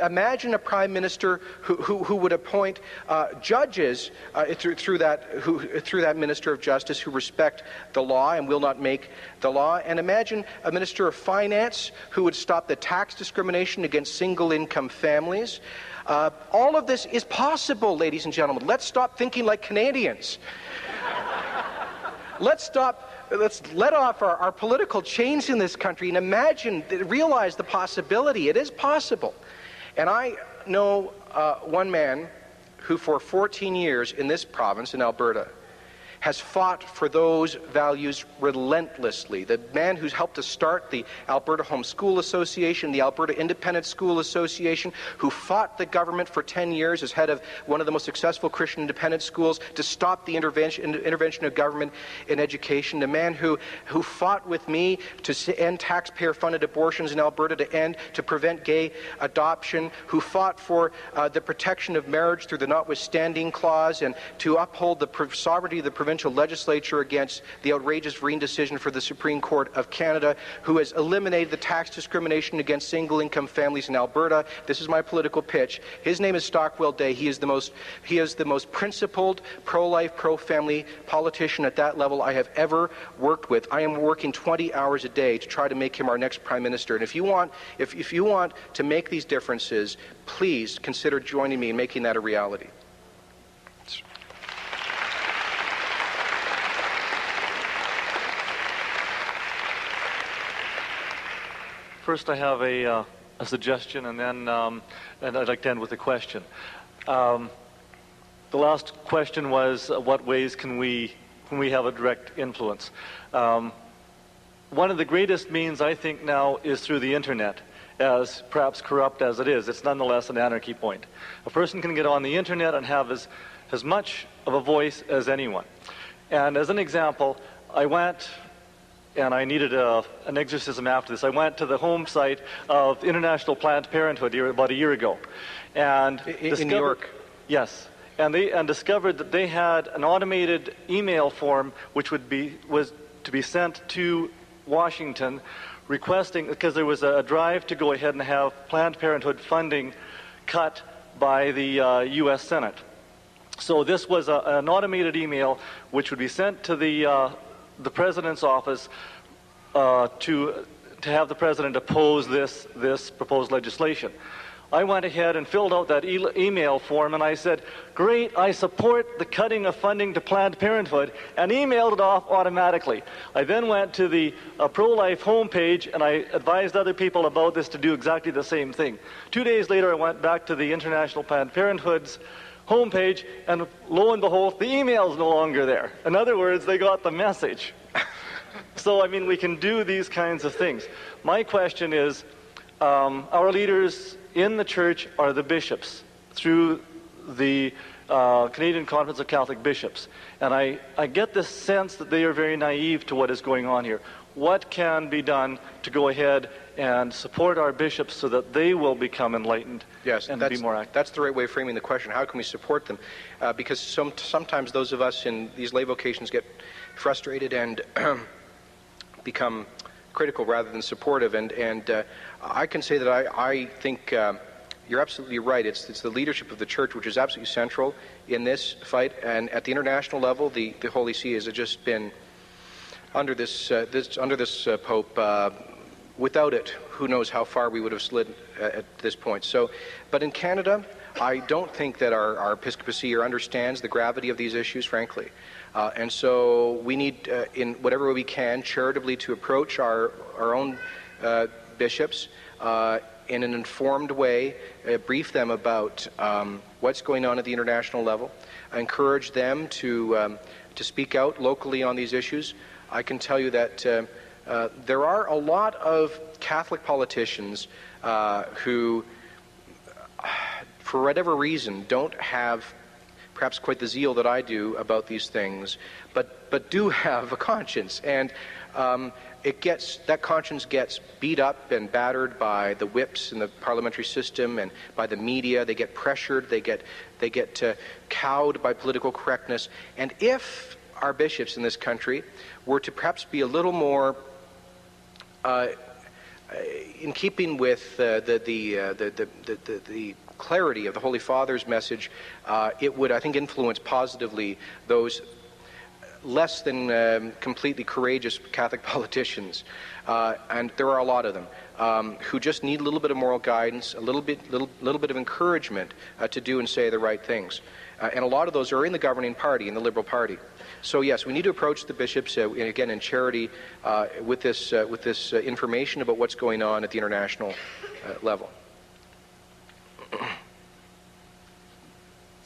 Imagine a Prime Minister who would appoint judges through that Minister of Justice who respect the law and will not make the law. And imagine a Minister of Finance who would stop the tax discrimination against single-income families. All of this is possible, ladies and gentlemen. Let's stop thinking like Canadians. Let's let off our political chains in this country and realize the possibility. It is possible. And I know one man who for 14 years in this province, in Alberta, has fought for those values relentlessly. The man who's helped to start the Alberta Homeschool Association, the Alberta Independent School Association, who fought the government for 10 years as head of one of the most successful Christian independent schools to stop the intervention of government in education, the man who fought with me to end taxpayer-funded abortions in Alberta, to prevent gay adoption, who fought for the protection of marriage through the notwithstanding clause, and to uphold the sovereignty of the provincial legislature against the outrageous Vriend decision for the Supreme Court of Canada, who has eliminated the tax discrimination against single-income families in Alberta. This is my political pitch. His name is Stockwell Day. He is the most principled, pro-life, pro-family politician at that level I have ever worked with. I am working 20 hours a day to try to make him our next Prime Minister. And if you want to make these differences, please consider joining me in making that a reality. First, I have a suggestion, and then and I'd like to end with a question. The last question was, what ways can we have a direct influence? One of the greatest means, I think, now is through the internet. As perhaps corrupt as it is, it's nonetheless an anarchy point. A person can get on the internet and have as much of a voice as anyone. And as an example, I went, and I needed an exorcism after this. I went to the home site of International Planned Parenthood about a year ago, and in New York. Yes, and discovered that they had an automated email form which was to be sent to Washington, requesting, because there was a drive to go ahead and have Planned Parenthood funding cut by the U.S. Senate. So this was an automated email which would be sent to the president's office to have the president oppose this proposed legislation. I went ahead and filled out that email form, and I said, great, I support the cutting of funding to Planned Parenthood, and emailed it off automatically. I then went to the pro-life homepage, and I advised other people about this to do exactly the same thing. 2 days later, I went back to the International Planned Parenthood's homepage, and lo and behold, the email's no longer there. In other words, they got the message. So, I mean, we can do these kinds of things. My question is, our leaders in the church are the bishops through the Canadian Conference of Catholic Bishops. And I get this sense that they are very naive to what is going on here. What can be done to go ahead and support our bishops so that they will become enlightened and be more active? That's the right way of framing the question. How can we support them? Because sometimes those of us in these lay vocations get frustrated and become critical rather than supportive. And I can say that I think you're absolutely right. It's the leadership of the church which is absolutely central in this fight. And at the international level, the Holy See has just been under this Pope. Without it, who knows how far we would have slid at this point. So, but in Canada, I don't think that our episcopacy here understands the gravity of these issues, frankly. And so we need, in whatever way we can, charitably to approach our own bishops in an informed way, brief them about what's going on at the international level, encourage them to speak out locally on these issues. I can tell you that there are a lot of Catholic politicians who, for whatever reason, don't have perhaps quite the zeal that I do about these things, but do have a conscience, and that conscience gets beat up and battered by the whips in the parliamentary system and by the media. They get pressured, they get cowed by political correctness. And if our bishops in this country were to perhaps be a little more in keeping with the clarity of the Holy Father's message, it would, I think, influence positively those less than completely courageous Catholic politicians, and there are a lot of them, who just need a little bit of moral guidance, a little bit of encouragement to do and say the right things. And a lot of those are in the governing party, in the Liberal Party. So yes, we need to approach the bishops, again, in charity, with this information about what's going on at the international level.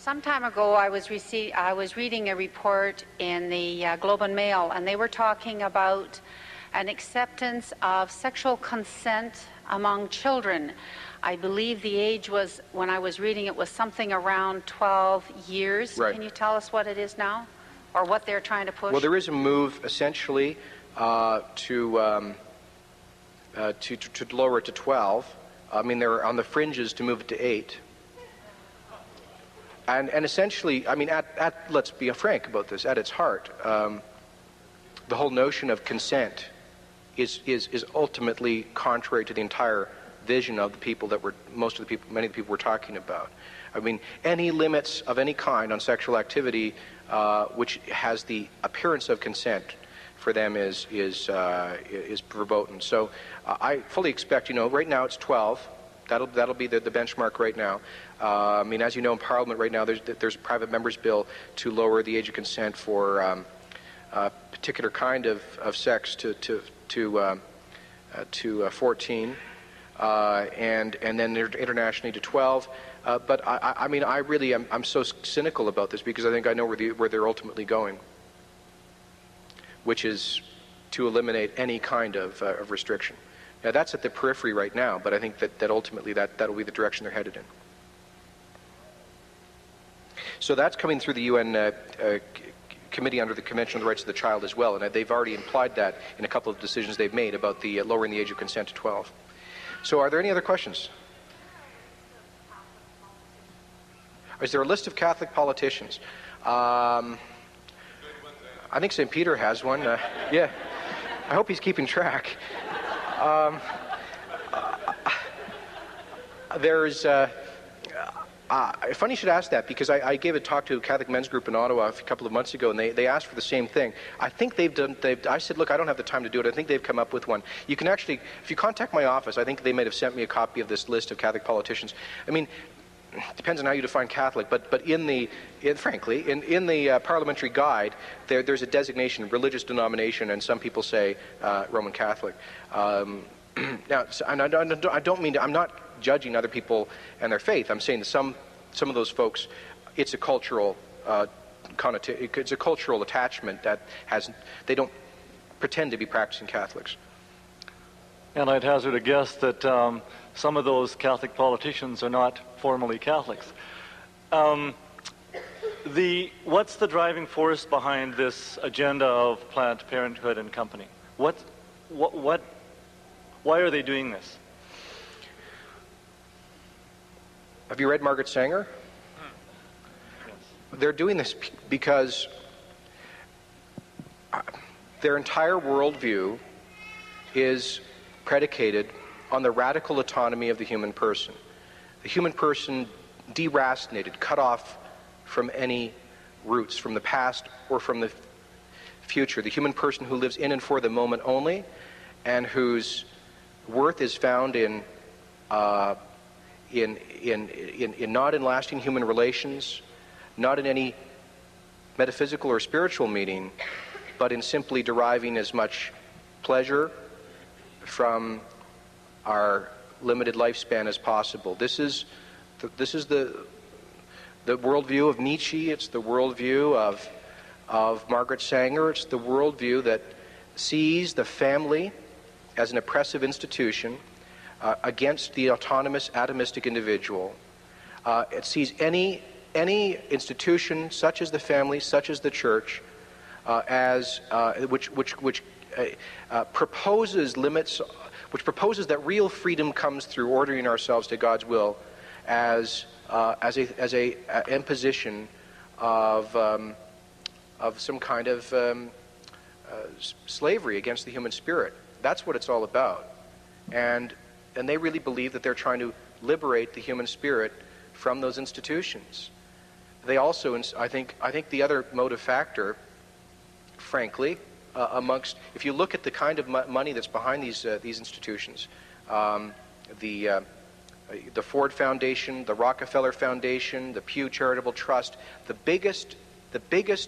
Some time ago, I was reading a report in the Globe and Mail, and they were talking about an acceptance of sexual consent among children. I believe the age was, when I was reading it, was something around 12 years. Right. Can you tell us what it is now, or what they're trying to push? Well, there is a move, essentially, to lower it to 12. I mean, they're on the fringes to move it to 8. And essentially, I mean, let's be frank about this, at its heart, the whole notion of consent is ultimately contrary to the entire vision of the people that many of the people we're talking about. I mean, any limits of any kind on sexual activity which has the appearance of consent for them is verboten. So I fully expect, right now it's 12. That'll be the benchmark right now. I mean, as you know, in Parliament right now, there's a private member's bill to lower the age of consent for a particular kind of sex to 14, and then internationally to 12. But I mean, I really I'm so cynical about this because I think I know where they're ultimately going, which is to eliminate any kind of restriction. Now, that's at the periphery right now, but I think that ultimately that'll be the direction they're headed in. So that's coming through the UN Committee under the Convention on the Rights of the Child as well, and they've already implied that in a couple of decisions they've made about the lowering the age of consent to 12. So are there any other questions? Is there a list of Catholic politicians? I think St. Peter has one. Yeah. I hope he's keeping track. Funny you should ask that, because I gave a talk to a Catholic men's group in Ottawa a couple of months ago, and they asked for the same thing. I think I said, look, I don't have the time to do it. I think they've come up with one. You can actually, if you contact my office, I think they might have sent me a copy of this list of Catholic politicians. I mean, it depends on how you define Catholic, but frankly, in the parliamentary guide, there's a designation, religious denomination, and some people say Roman Catholic. Now, and I don't mean to, I'm not judging other people and their faith. I'm saying that some of those folks, it's a cultural it's a cultural attachment that they don't pretend to be practicing Catholics. And I'd hazard a guess that some of those Catholic politicians are not formally Catholics. What's the driving force behind this agenda of Planned Parenthood and company? Why are they doing this? Have you read Margaret Sanger? Yes. They're doing this because their entire worldview is predicated on the radical autonomy of the human person. The human person deracinated, cut off from any roots, from the past or from the future. The human person who lives in and for the moment only, and whose worth is found in not in lasting human relations, not in any metaphysical or spiritual meaning, but in simply deriving as much pleasure from our limited lifespan as possible. This is the worldview of Nietzsche. It's the worldview of Margaret Sanger. It's the worldview that sees the family as an oppressive institution against the autonomous, atomistic individual. It sees any institution, such as the family, such as the church, which proposes limits, which proposes that real freedom comes through ordering ourselves to God's will, as a imposition of some kind of slavery against the human spirit. That's what it's all about, and they really believe that they're trying to liberate the human spirit from those institutions. They also, I think the other motive factor, frankly, if you look at the kind of money that's behind these institutions, the Ford Foundation, the Rockefeller Foundation, the Pew Charitable Trust, the biggest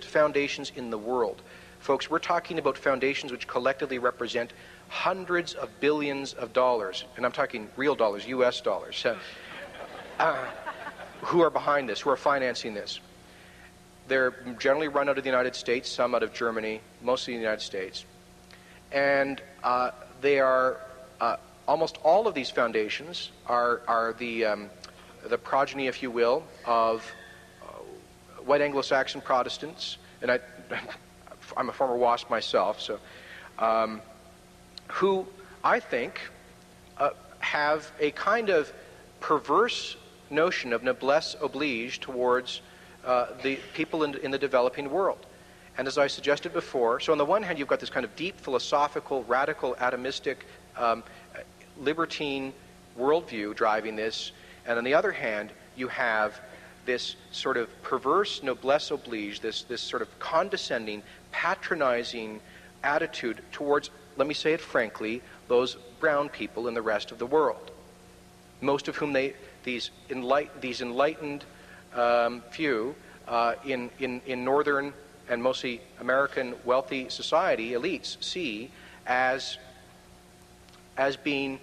foundations in the world. Folks, we're talking about foundations which collectively represent hundreds of billions of dollars, and I'm talking real dollars, U.S. dollars. who are behind this, who are financing this. They're generally run out of the United States, some out of Germany, mostly the United States. And they are, almost all of these foundations are the progeny, if you will, of White Anglo Saxon Protestants. And I'm a former WASP myself, so who I think have a kind of perverse notion of noblesse oblige towards the people in the developing world. And as I suggested before, so on the one hand you've got this kind of deep philosophical, radical, atomistic, libertine worldview driving this, and on the other hand you have this sort of perverse noblesse oblige, this sort of condescending, patronizing attitude towards, let me say it frankly, those brown people in the rest of the world. Most of whom these enlightened few in northern and mostly American wealthy society elites see as being,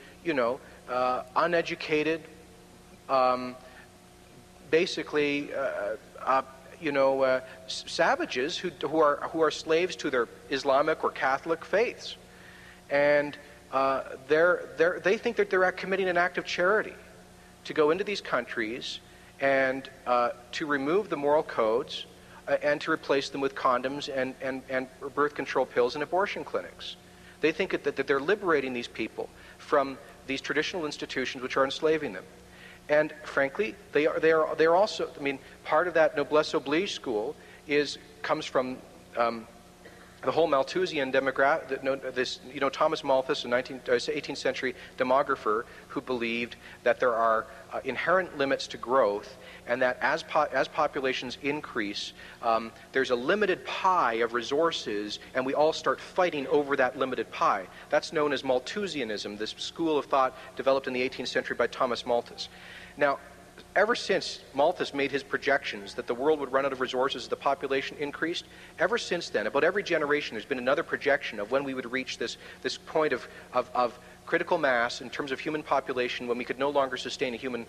uneducated, basically, savages who are slaves to their Islamic or Catholic faiths, and they think that they're committing an act of charity to go into these countries and to remove the moral codes and to replace them with condoms and birth control pills and abortion clinics. They think that they're liberating these people from these traditional institutions which are enslaving them. And frankly, they are also, part of that noblesse oblige school comes from the whole Malthusian demographic. Thomas Malthus, a 18th century demographer, who believed that there are inherent limits to growth, and that as populations increase, there's a limited pie of resources, and we all start fighting over that limited pie. That's known as Malthusianism, this school of thought developed in the 18th century by Thomas Malthus. Now, ever since Malthus made his projections that the world would run out of resources as the population increased, ever since then, about every generation, there's been another projection of when we would reach this point of critical mass in terms of human population, when we could no longer sustain a human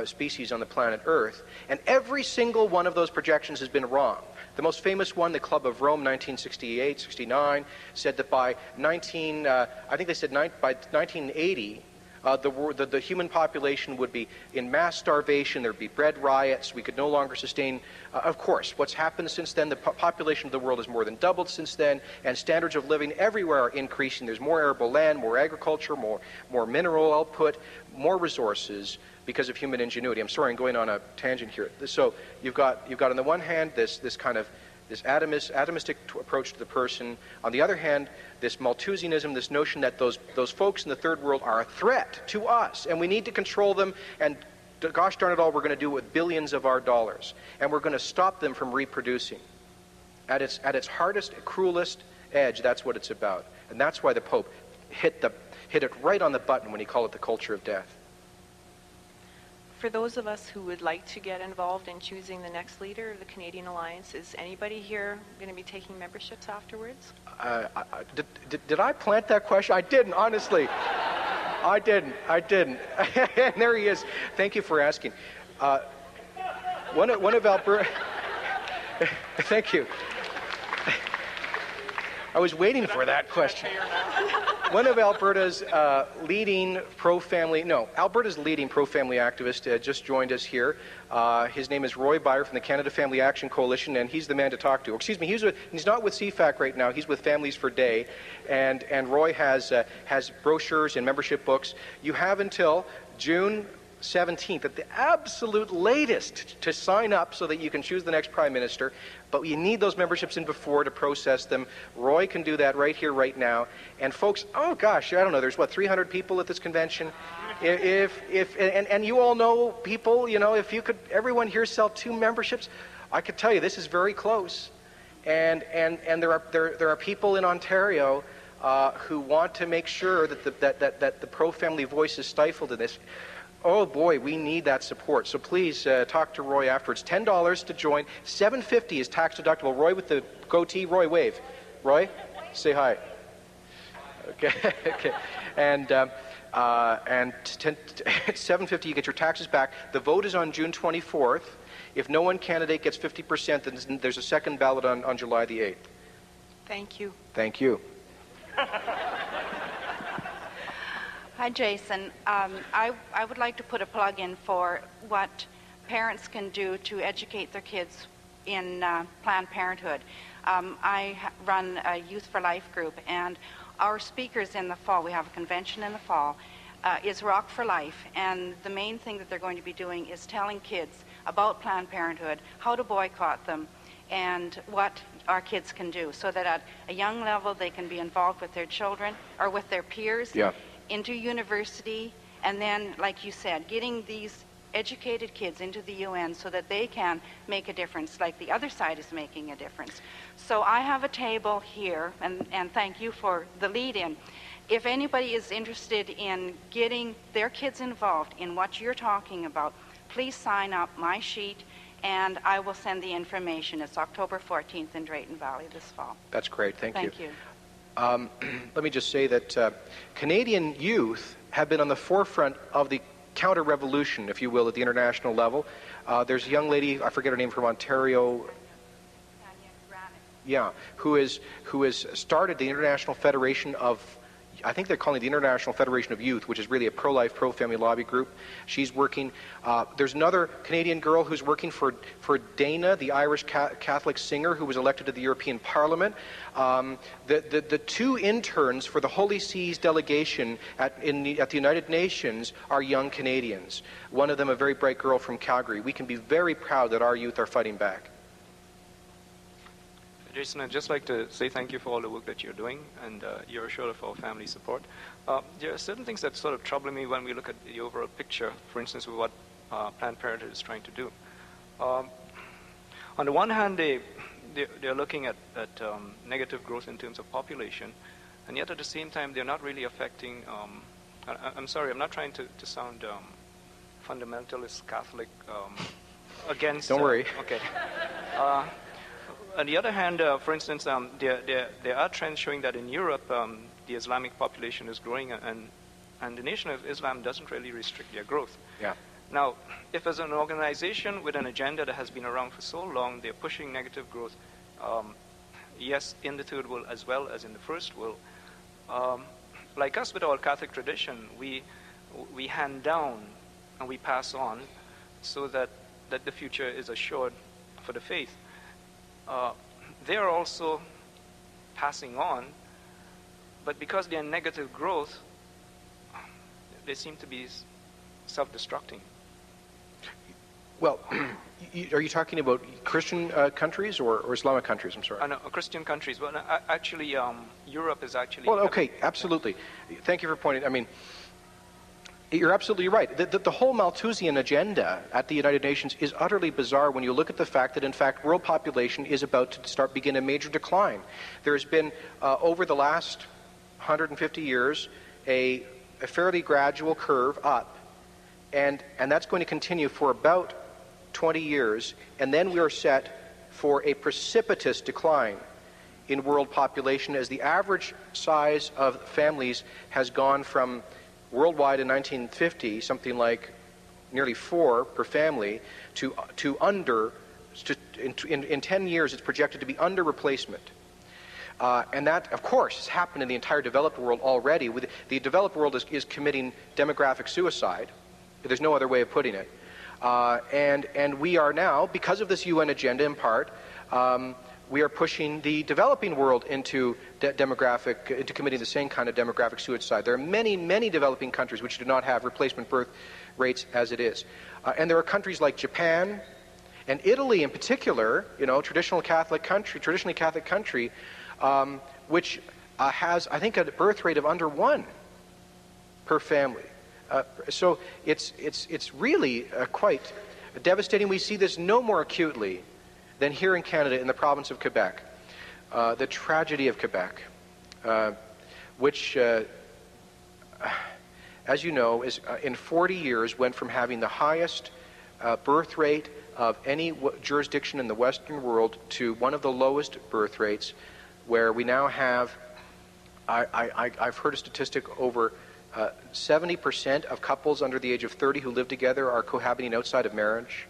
species on the planet Earth. And every single one of those projections has been wrong. The most famous one, the Club of Rome, 1968-69, said that by 1980, the human population would be in mass starvation, there'd be bread riots, we could no longer sustain. Of course, what's happened since then, the population of the world has more than doubled since then, and standards of living everywhere are increasing. There's more arable land, more agriculture, more mineral output, more resources because of human ingenuity. I'm sorry, I'm going on a tangent here. So you've got on the one hand this atomistic approach to the person. On the other hand, this Malthusianism, this notion that those folks in the third world are a threat to us, and we need to control them, and gosh darn it all, we're going to do it with billions of our dollars, and we're going to stop them from reproducing. At its hardest, cruelest edge, that's what it's about. And that's why the Pope hit it right on the button when he called it the culture of death. For those of us who would like to get involved in choosing the next leader of the Canadian Alliance, is anybody here going to be taking memberships afterwards? Did I plant that question? I didn't, honestly. I didn't. And there he is. Thank you for asking. One of Alberta... Thank you. I was waiting for that question. One of Alberta's leading pro-family activist just joined us here. His name is Roy Byer from the Canada Family Action Coalition, and he's the man to talk to. Excuse me, he's not with CFAC right now. He's with Families for Day, and Roy has brochures and membership books. You have until June 17th at the absolute latest to sign up so that you can choose the next Prime Minister, but you need those memberships in before to process them. Roy can do that right here, right now. And folks, oh gosh, I don't know, there's 300 people at this convention? And you all know people, if you could, everyone here sell 2 memberships, I could tell you this is very close. And there are people in Ontario who want to make sure that the pro-family voice is stifled in this. Oh boy, we need that support. So please talk to Roy afterwards. $10 to join. $7.50 is tax deductible. Roy with the goatee. Roy, wave. Roy, say hi. Okay. Okay. And And at 7:50 you get your taxes back. The vote is on June 24th. If no one candidate gets 50%, then there's a second ballot on July the 8th. Thank you. Thank you. Hi, Jason. I would like to put a plug in for what parents can do to educate their kids in Planned Parenthood. I run a Youth for Life group, and our speakers in the fall, we have a convention in the fall, is Rock for Life. And the main thing that they're going to be doing is telling kids about Planned Parenthood, how to boycott them, and what our kids can do, so that at a young level they can be involved with their children or with their peers. Yeah. Into university, and then, like you said, getting these educated kids into the UN so that they can make a difference, like the other side is making a difference. So I have a table here, and thank you for the lead-in. If anybody is interested in getting their kids involved in what you're talking about, please sign up my sheet, and I will send the information. It's October 14th in Drayton Valley this fall. That's great. Thank you. Thank you. Let me just say that Canadian youth have been on the forefront of the counter-revolution, if you will, at the international level. There's a young lady, I forget her name, from Ontario, Tanya Granic. yeah, who has started the International Federation of, I think they're calling it the International Federation of Youth, which is really a pro-life, pro-family lobby group. She's working. There's another Canadian girl who's working for Dana, the Irish Catholic singer who was elected to the European Parliament. The two interns for the Holy See's delegation at the United Nations are young Canadians. One of them a very bright girl from Calgary. We can be very proud that our youth are fighting back. Jason, I'd just like to say thank you for all the work that you're doing, and you're assured of our family support. There are certain things that sort of trouble me when we look at the overall picture, for instance, with what Planned Parenthood is trying to do. On the one hand, they're looking at negative growth in terms of population, and yet at the same time, they're not really affecting, I'm sorry, I'm not trying to sound fundamentalist Catholic against... Don't worry. Okay. On the other hand, for instance, there are trends showing that in Europe, the Islamic population is growing, and the Nation of Islam doesn't really restrict their growth. Yeah. Now, if as an organization with an agenda that has been around for so long, they're pushing negative growth, yes, in the third world as well as in the first world, like us with our Catholic tradition, we hand down and we pass on so that the future is assured for the faith. They are also passing on, but because they are negative growth, they seem to be self-destructing. Well, are you talking about Christian countries or Islamic countries? I'm sorry. No, Christian countries. Well, actually, Europe is actually... Well, okay, absolutely. Thank you for pointing. I mean, you're absolutely right. The whole Malthusian agenda at the United Nations is utterly bizarre when you look at the fact that, in fact, world population is about to begin a major decline. There's been, over the last 150 years, a fairly gradual curve up, and that's going to continue for about 20 years, and then we are set for a precipitous decline in world population as the average size of families has gone from worldwide in 1950, something like nearly 4 per family, in 10 years it's projected to be under replacement. And that, of course, has happened in the entire developed world already. The developed world is committing demographic suicide. There's no other way of putting it. And we are now, because of this UN agenda in part, we are pushing the developing world into into committing the same kind of demographic suicide. There are many, many developing countries which do not have replacement birth rates as it is. And there are countries like Japan and Italy in particular, traditionally Catholic country, which has, I think, a birth rate of under 1 per family. So it's really quite devastating. We see this no more acutely than here in Canada in the province of Quebec. The tragedy of Quebec, which, as you know, is in 40 years went from having the highest birth rate of any jurisdiction in the Western world to one of the lowest birth rates, where we now have, I've heard a statistic, over 70% of couples under the age of 30 who live together are cohabiting outside of marriage,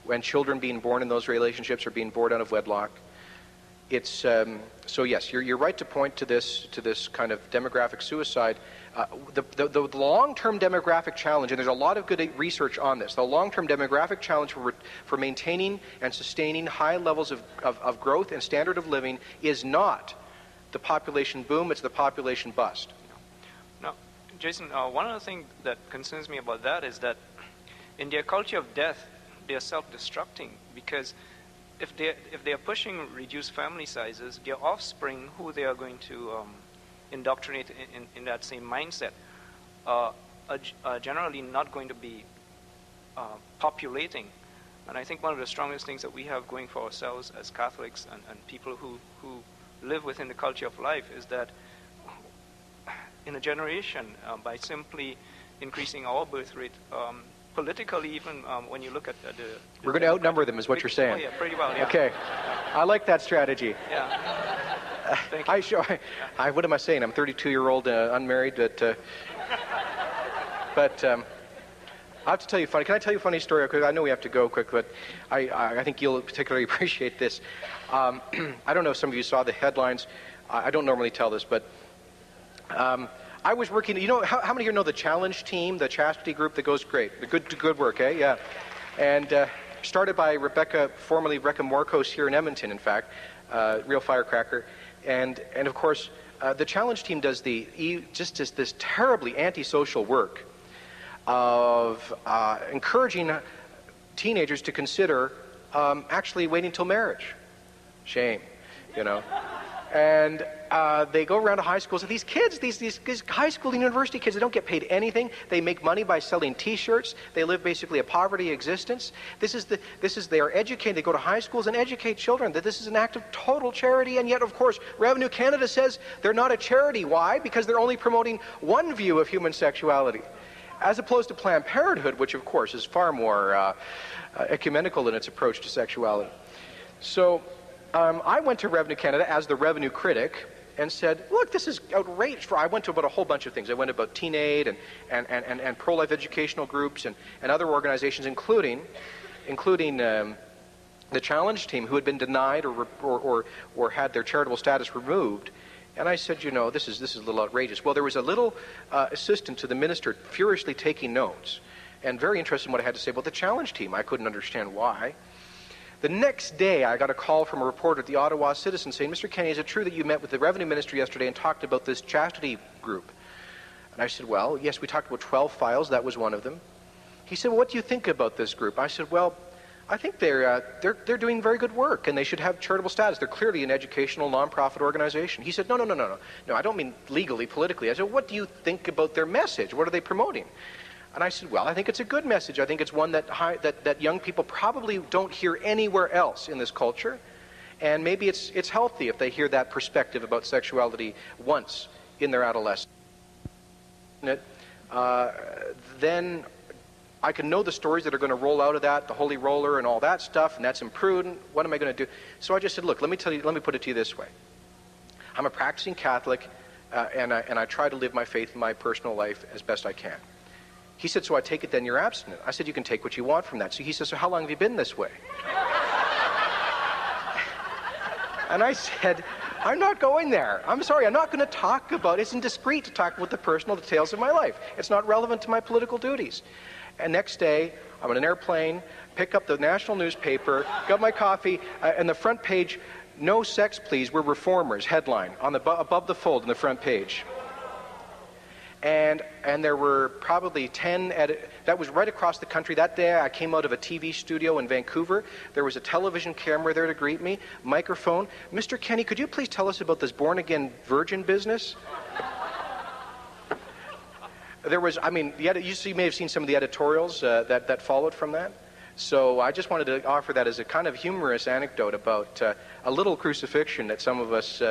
when children being born in those relationships are being born out of wedlock. It's so yes, you're right to point to this kind of demographic suicide. The long-term demographic challenge, and there's a lot of good research on this, the long-term demographic challenge for maintaining and sustaining high levels of growth and standard of living is not the population boom, it's the population bust. Now, Jason, one of the things that concerns me about that is that in their culture of death, they are self-destructing, because if they are pushing reduced family sizes, their offspring, who they are going to indoctrinate in that same mindset, are generally not going to be populating. And I think one of the strongest things that we have going for ourselves as Catholics and people who live within the culture of life is that in a generation, by simply increasing our birth rate, politically even, when you look at the we're going to outnumber them, is what you're saying. Oh, yeah, pretty well, yeah. Okay. I like that strategy. Yeah. Thank you. What am I saying? I'm 32-year-old, unmarried, but I have to tell you funny. Can I tell you a funny story? Because I know we have to go quick, but I think you'll particularly appreciate this. I don't know if some of you saw the headlines. I don't normally tell this, but I was working. You know, how many of you know the Challenge team, the chastity group that goes great? The good work, eh? Yeah. And started by formerly Rebecca Morcos here in Edmonton, in fact, real firecracker. And of course, the Challenge team does just this terribly antisocial work of encouraging teenagers to consider actually waiting till marriage. Shame, you know. And they go around to high schools. And these kids, these high school and university kids, they don't get paid anything. They make money by selling T-shirts. They live basically a poverty existence. They are educated. They go to high schools and educate children. That this is an act of total charity. And yet, of course, Revenue Canada says they're not a charity. Why? Because they're only promoting one view of human sexuality, as opposed to Planned Parenthood, which, of course, is far more ecumenical in its approach to sexuality. So I went to Revenue Canada as the revenue critic and said, look, this is outrageous. I went to about a whole bunch of things. I went about Teen Aid and pro-life educational groups and other organizations, including the Challenge team, who had been denied or had their charitable status removed. And I said, you know, this is a little outrageous. Well, there was a little assistant to the minister furiously taking notes and very interested in what I had to say about the Challenge team. I couldn't understand why. The next day, I got a call from a reporter at the Ottawa Citizen saying, Mr. Kenney, is it true that you met with the Revenue Minister yesterday and talked about this chastity group? And I said, well, yes, we talked about 12 files. That was one of them. He said, well, what do you think about this group? I said, well, I think they're doing very good work, and they should have charitable status. They're clearly an educational, nonprofit organization. He said, no, I don't mean legally, politically. I said, what do you think about their message? What are they promoting? And I said, well, I think it's a good message. I think it's one that young people probably don't hear anywhere else in this culture. And maybe it's healthy if they hear that perspective about sexuality once in their adolescence. Then I can know the stories that are going to roll out of that, the holy roller and all that stuff, and that's imprudent. What am I going to do? So I just said, look, let me put it to you this way. I'm a practicing Catholic, and I try to live my faith in my personal life as best I can. He said, so I take it then you're abstinent. I said, you can take what you want from that. So he said, so how long have you been this way? And I said, I'm not going there. I'm sorry, I'm not going to talk about it. It's indiscreet to talk about the personal details of my life. It's not relevant to my political duties. And next day, I'm on an airplane, pick up the national newspaper, got my coffee, and the front page, no sex please, we're reformers, headline, on above the fold in the front page. And there were probably 10, that was right across the country. That day I came out of a TV studio in Vancouver. There was a television camera there to greet me, microphone. Mr. Kenney, could you please tell us about this born-again virgin business? There was, you may have seen some of the editorials that followed from that. So I just wanted to offer that as a kind of humorous anecdote about a little crucifixion that some of us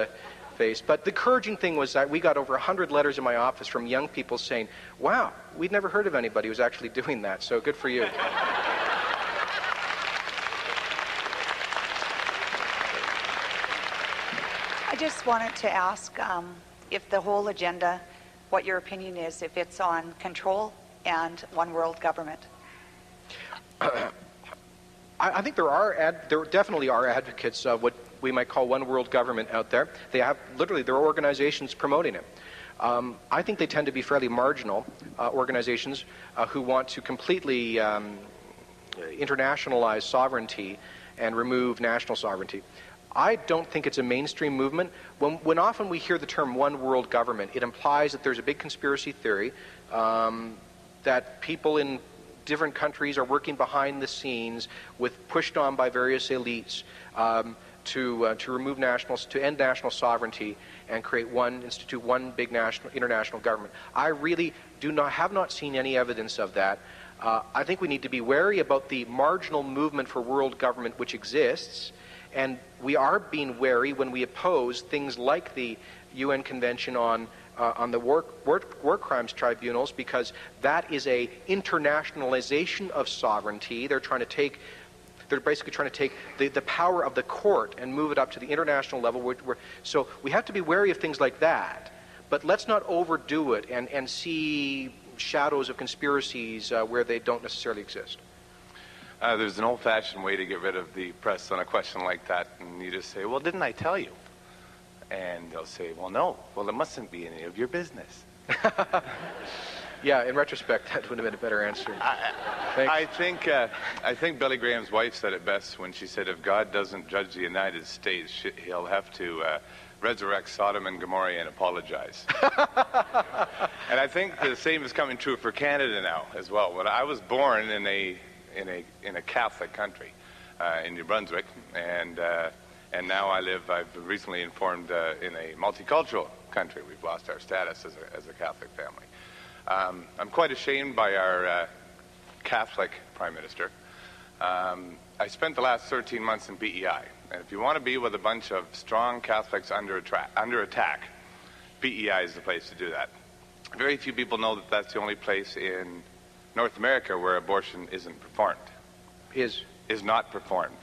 face. But the encouraging thing was that we got over 100 letters in my office from young people saying, wow, we'd never heard of anybody who's actually doing that, so good for you. I just wanted to ask if the whole agenda what your opinion is if it's on control and one world government. I think there definitely are advocates of what we might call one world government out there. They have literally there are organizations promoting it. I think they tend to be fairly marginal organizations who want to completely internationalize sovereignty and remove national sovereignty. I don't think it's a mainstream movement. When often we hear the term one world government, it implies that there's a big conspiracy theory, that people in different countries are working behind the scenes, pushed on by various elites to remove to end national sovereignty and institute one big international government. I really have not seen any evidence of that. I think we need to be wary about the marginal movement for world government which exists, and we are being wary when we oppose things like the UN Convention on the war crimes tribunals, because that is a internationalization of sovereignty. They're basically trying to take the power of the court and move it up to the international level. So we have to be wary of things like that. But let's not overdo it and see shadows of conspiracies where they don't necessarily exist. There's an old-fashioned way to get rid of the press on a question like that, and you just say, well, didn't I tell you? And they'll say, well, no. Well, it mustn't be any of your business. Yeah, in retrospect, that would have been a better answer. I think Billy Graham's wife said it best when she said, if God doesn't judge the United States, he'll have to resurrect Sodom and Gomorrah and apologize. And I think the same is coming true for Canada now as well. When I was born in a Catholic country, in New Brunswick, and now I've been recently informed in a multicultural country. We've lost our status as a Catholic family. I'm quite ashamed by our Catholic Prime Minister. I spent the last 13 months in PEI, and if you want to be with a bunch of strong Catholics under attack, PEI is the place to do that. Very few people know that that's the only place in North America where abortion isn't performed. Is not performed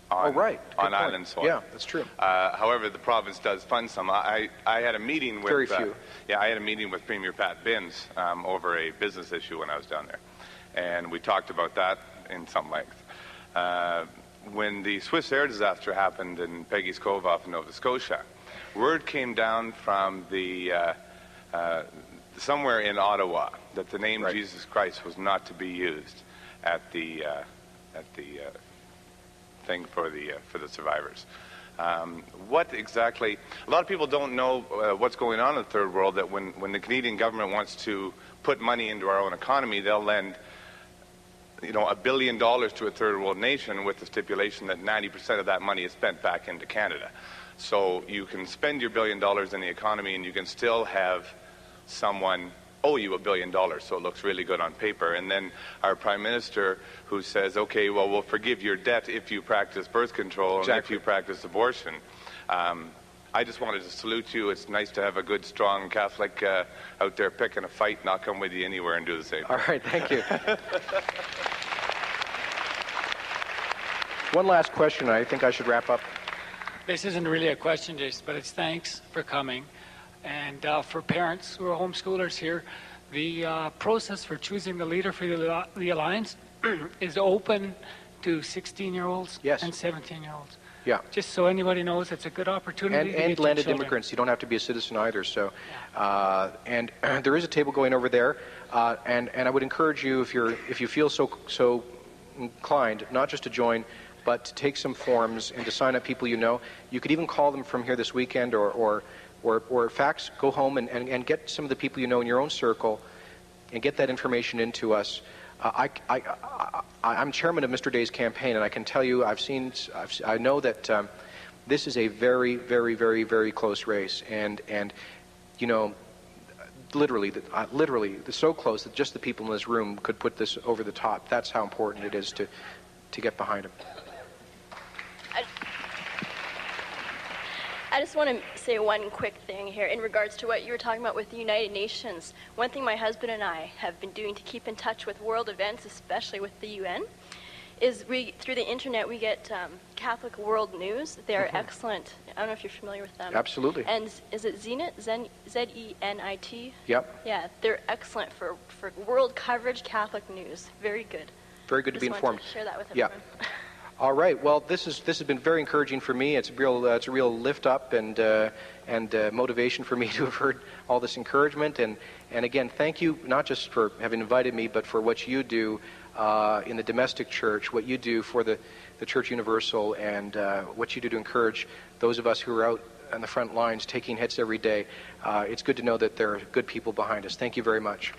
on island soil. Yeah, that's true. However, the province does fund some. I had a meeting with very few. I had a meeting with Premier Pat Binns over a business issue when I was down there, and we talked about that in some length. When the Swiss air disaster happened in Peggy's Cove off in Nova Scotia, word came down from the somewhere in Ottawa that the name Jesus Christ was not to be used at the thing for the survivors. What exactly? A lot of people don't know what's going on in the third world. That when the Canadian government wants to put money into our own economy, they'll lend $1 billion to a third world nation with the stipulation that 90% of that money is spent back into Canada. So you can spend your $1 billion in the economy and you can still have someone owe you $1 billion, so it looks really good on paper. And then our Prime Minister who says, okay, well, we'll forgive your debt if you practice birth control and if you practice abortion. I just wanted to salute you. It's nice to have a good, strong Catholic out there picking a fight, and I'll come with you anywhere and do the same. All right, thank you. One last question. I think I should wrap up. This isn't really a question, Jason, but it's thanks for coming. And for parents who are homeschoolers here, the process for choosing the leader for the Alliance is open to 16-year-olds and 17-year-olds. Yeah. Just so anybody knows, it's a good opportunity. And landed immigrants. You don't have to be a citizen either. So, and there is a table going over there. And I would encourage you, if you feel so inclined, not just to join, but to take some forms and to sign up people you know. You could even call them from here this weekend, or fax, go home and get some of the people you know in your own circle, and get that information into us. I'm chairman of Mr. Day's campaign, and I can tell you, I know that this is a very, very, very, very close race, and literally, so close that just the people in this room could put this over the top. That's how important it is to get behind him. I just want to say one quick thing here in regards to what you were talking about with the United Nations. One thing my husband and I have been doing to keep in touch with world events, especially with the UN, is through the internet we get Catholic World News. They're excellent. I don't know if you're familiar with them. Absolutely. And is it Zenit? Zenit? Yep. Yeah, they're excellent for world coverage, Catholic news. Very good. Very good to be informed. To share that with Yeah. everyone. All right. Well, this has been very encouraging for me. It's a real lift up and motivation for me to have heard all this encouragement. And again, thank you not just for having invited me, but for what you do in the domestic church, what you do for the Church Universal, and what you do to encourage those of us who are out on the front lines taking hits every day. It's good to know that there are good people behind us. Thank you very much.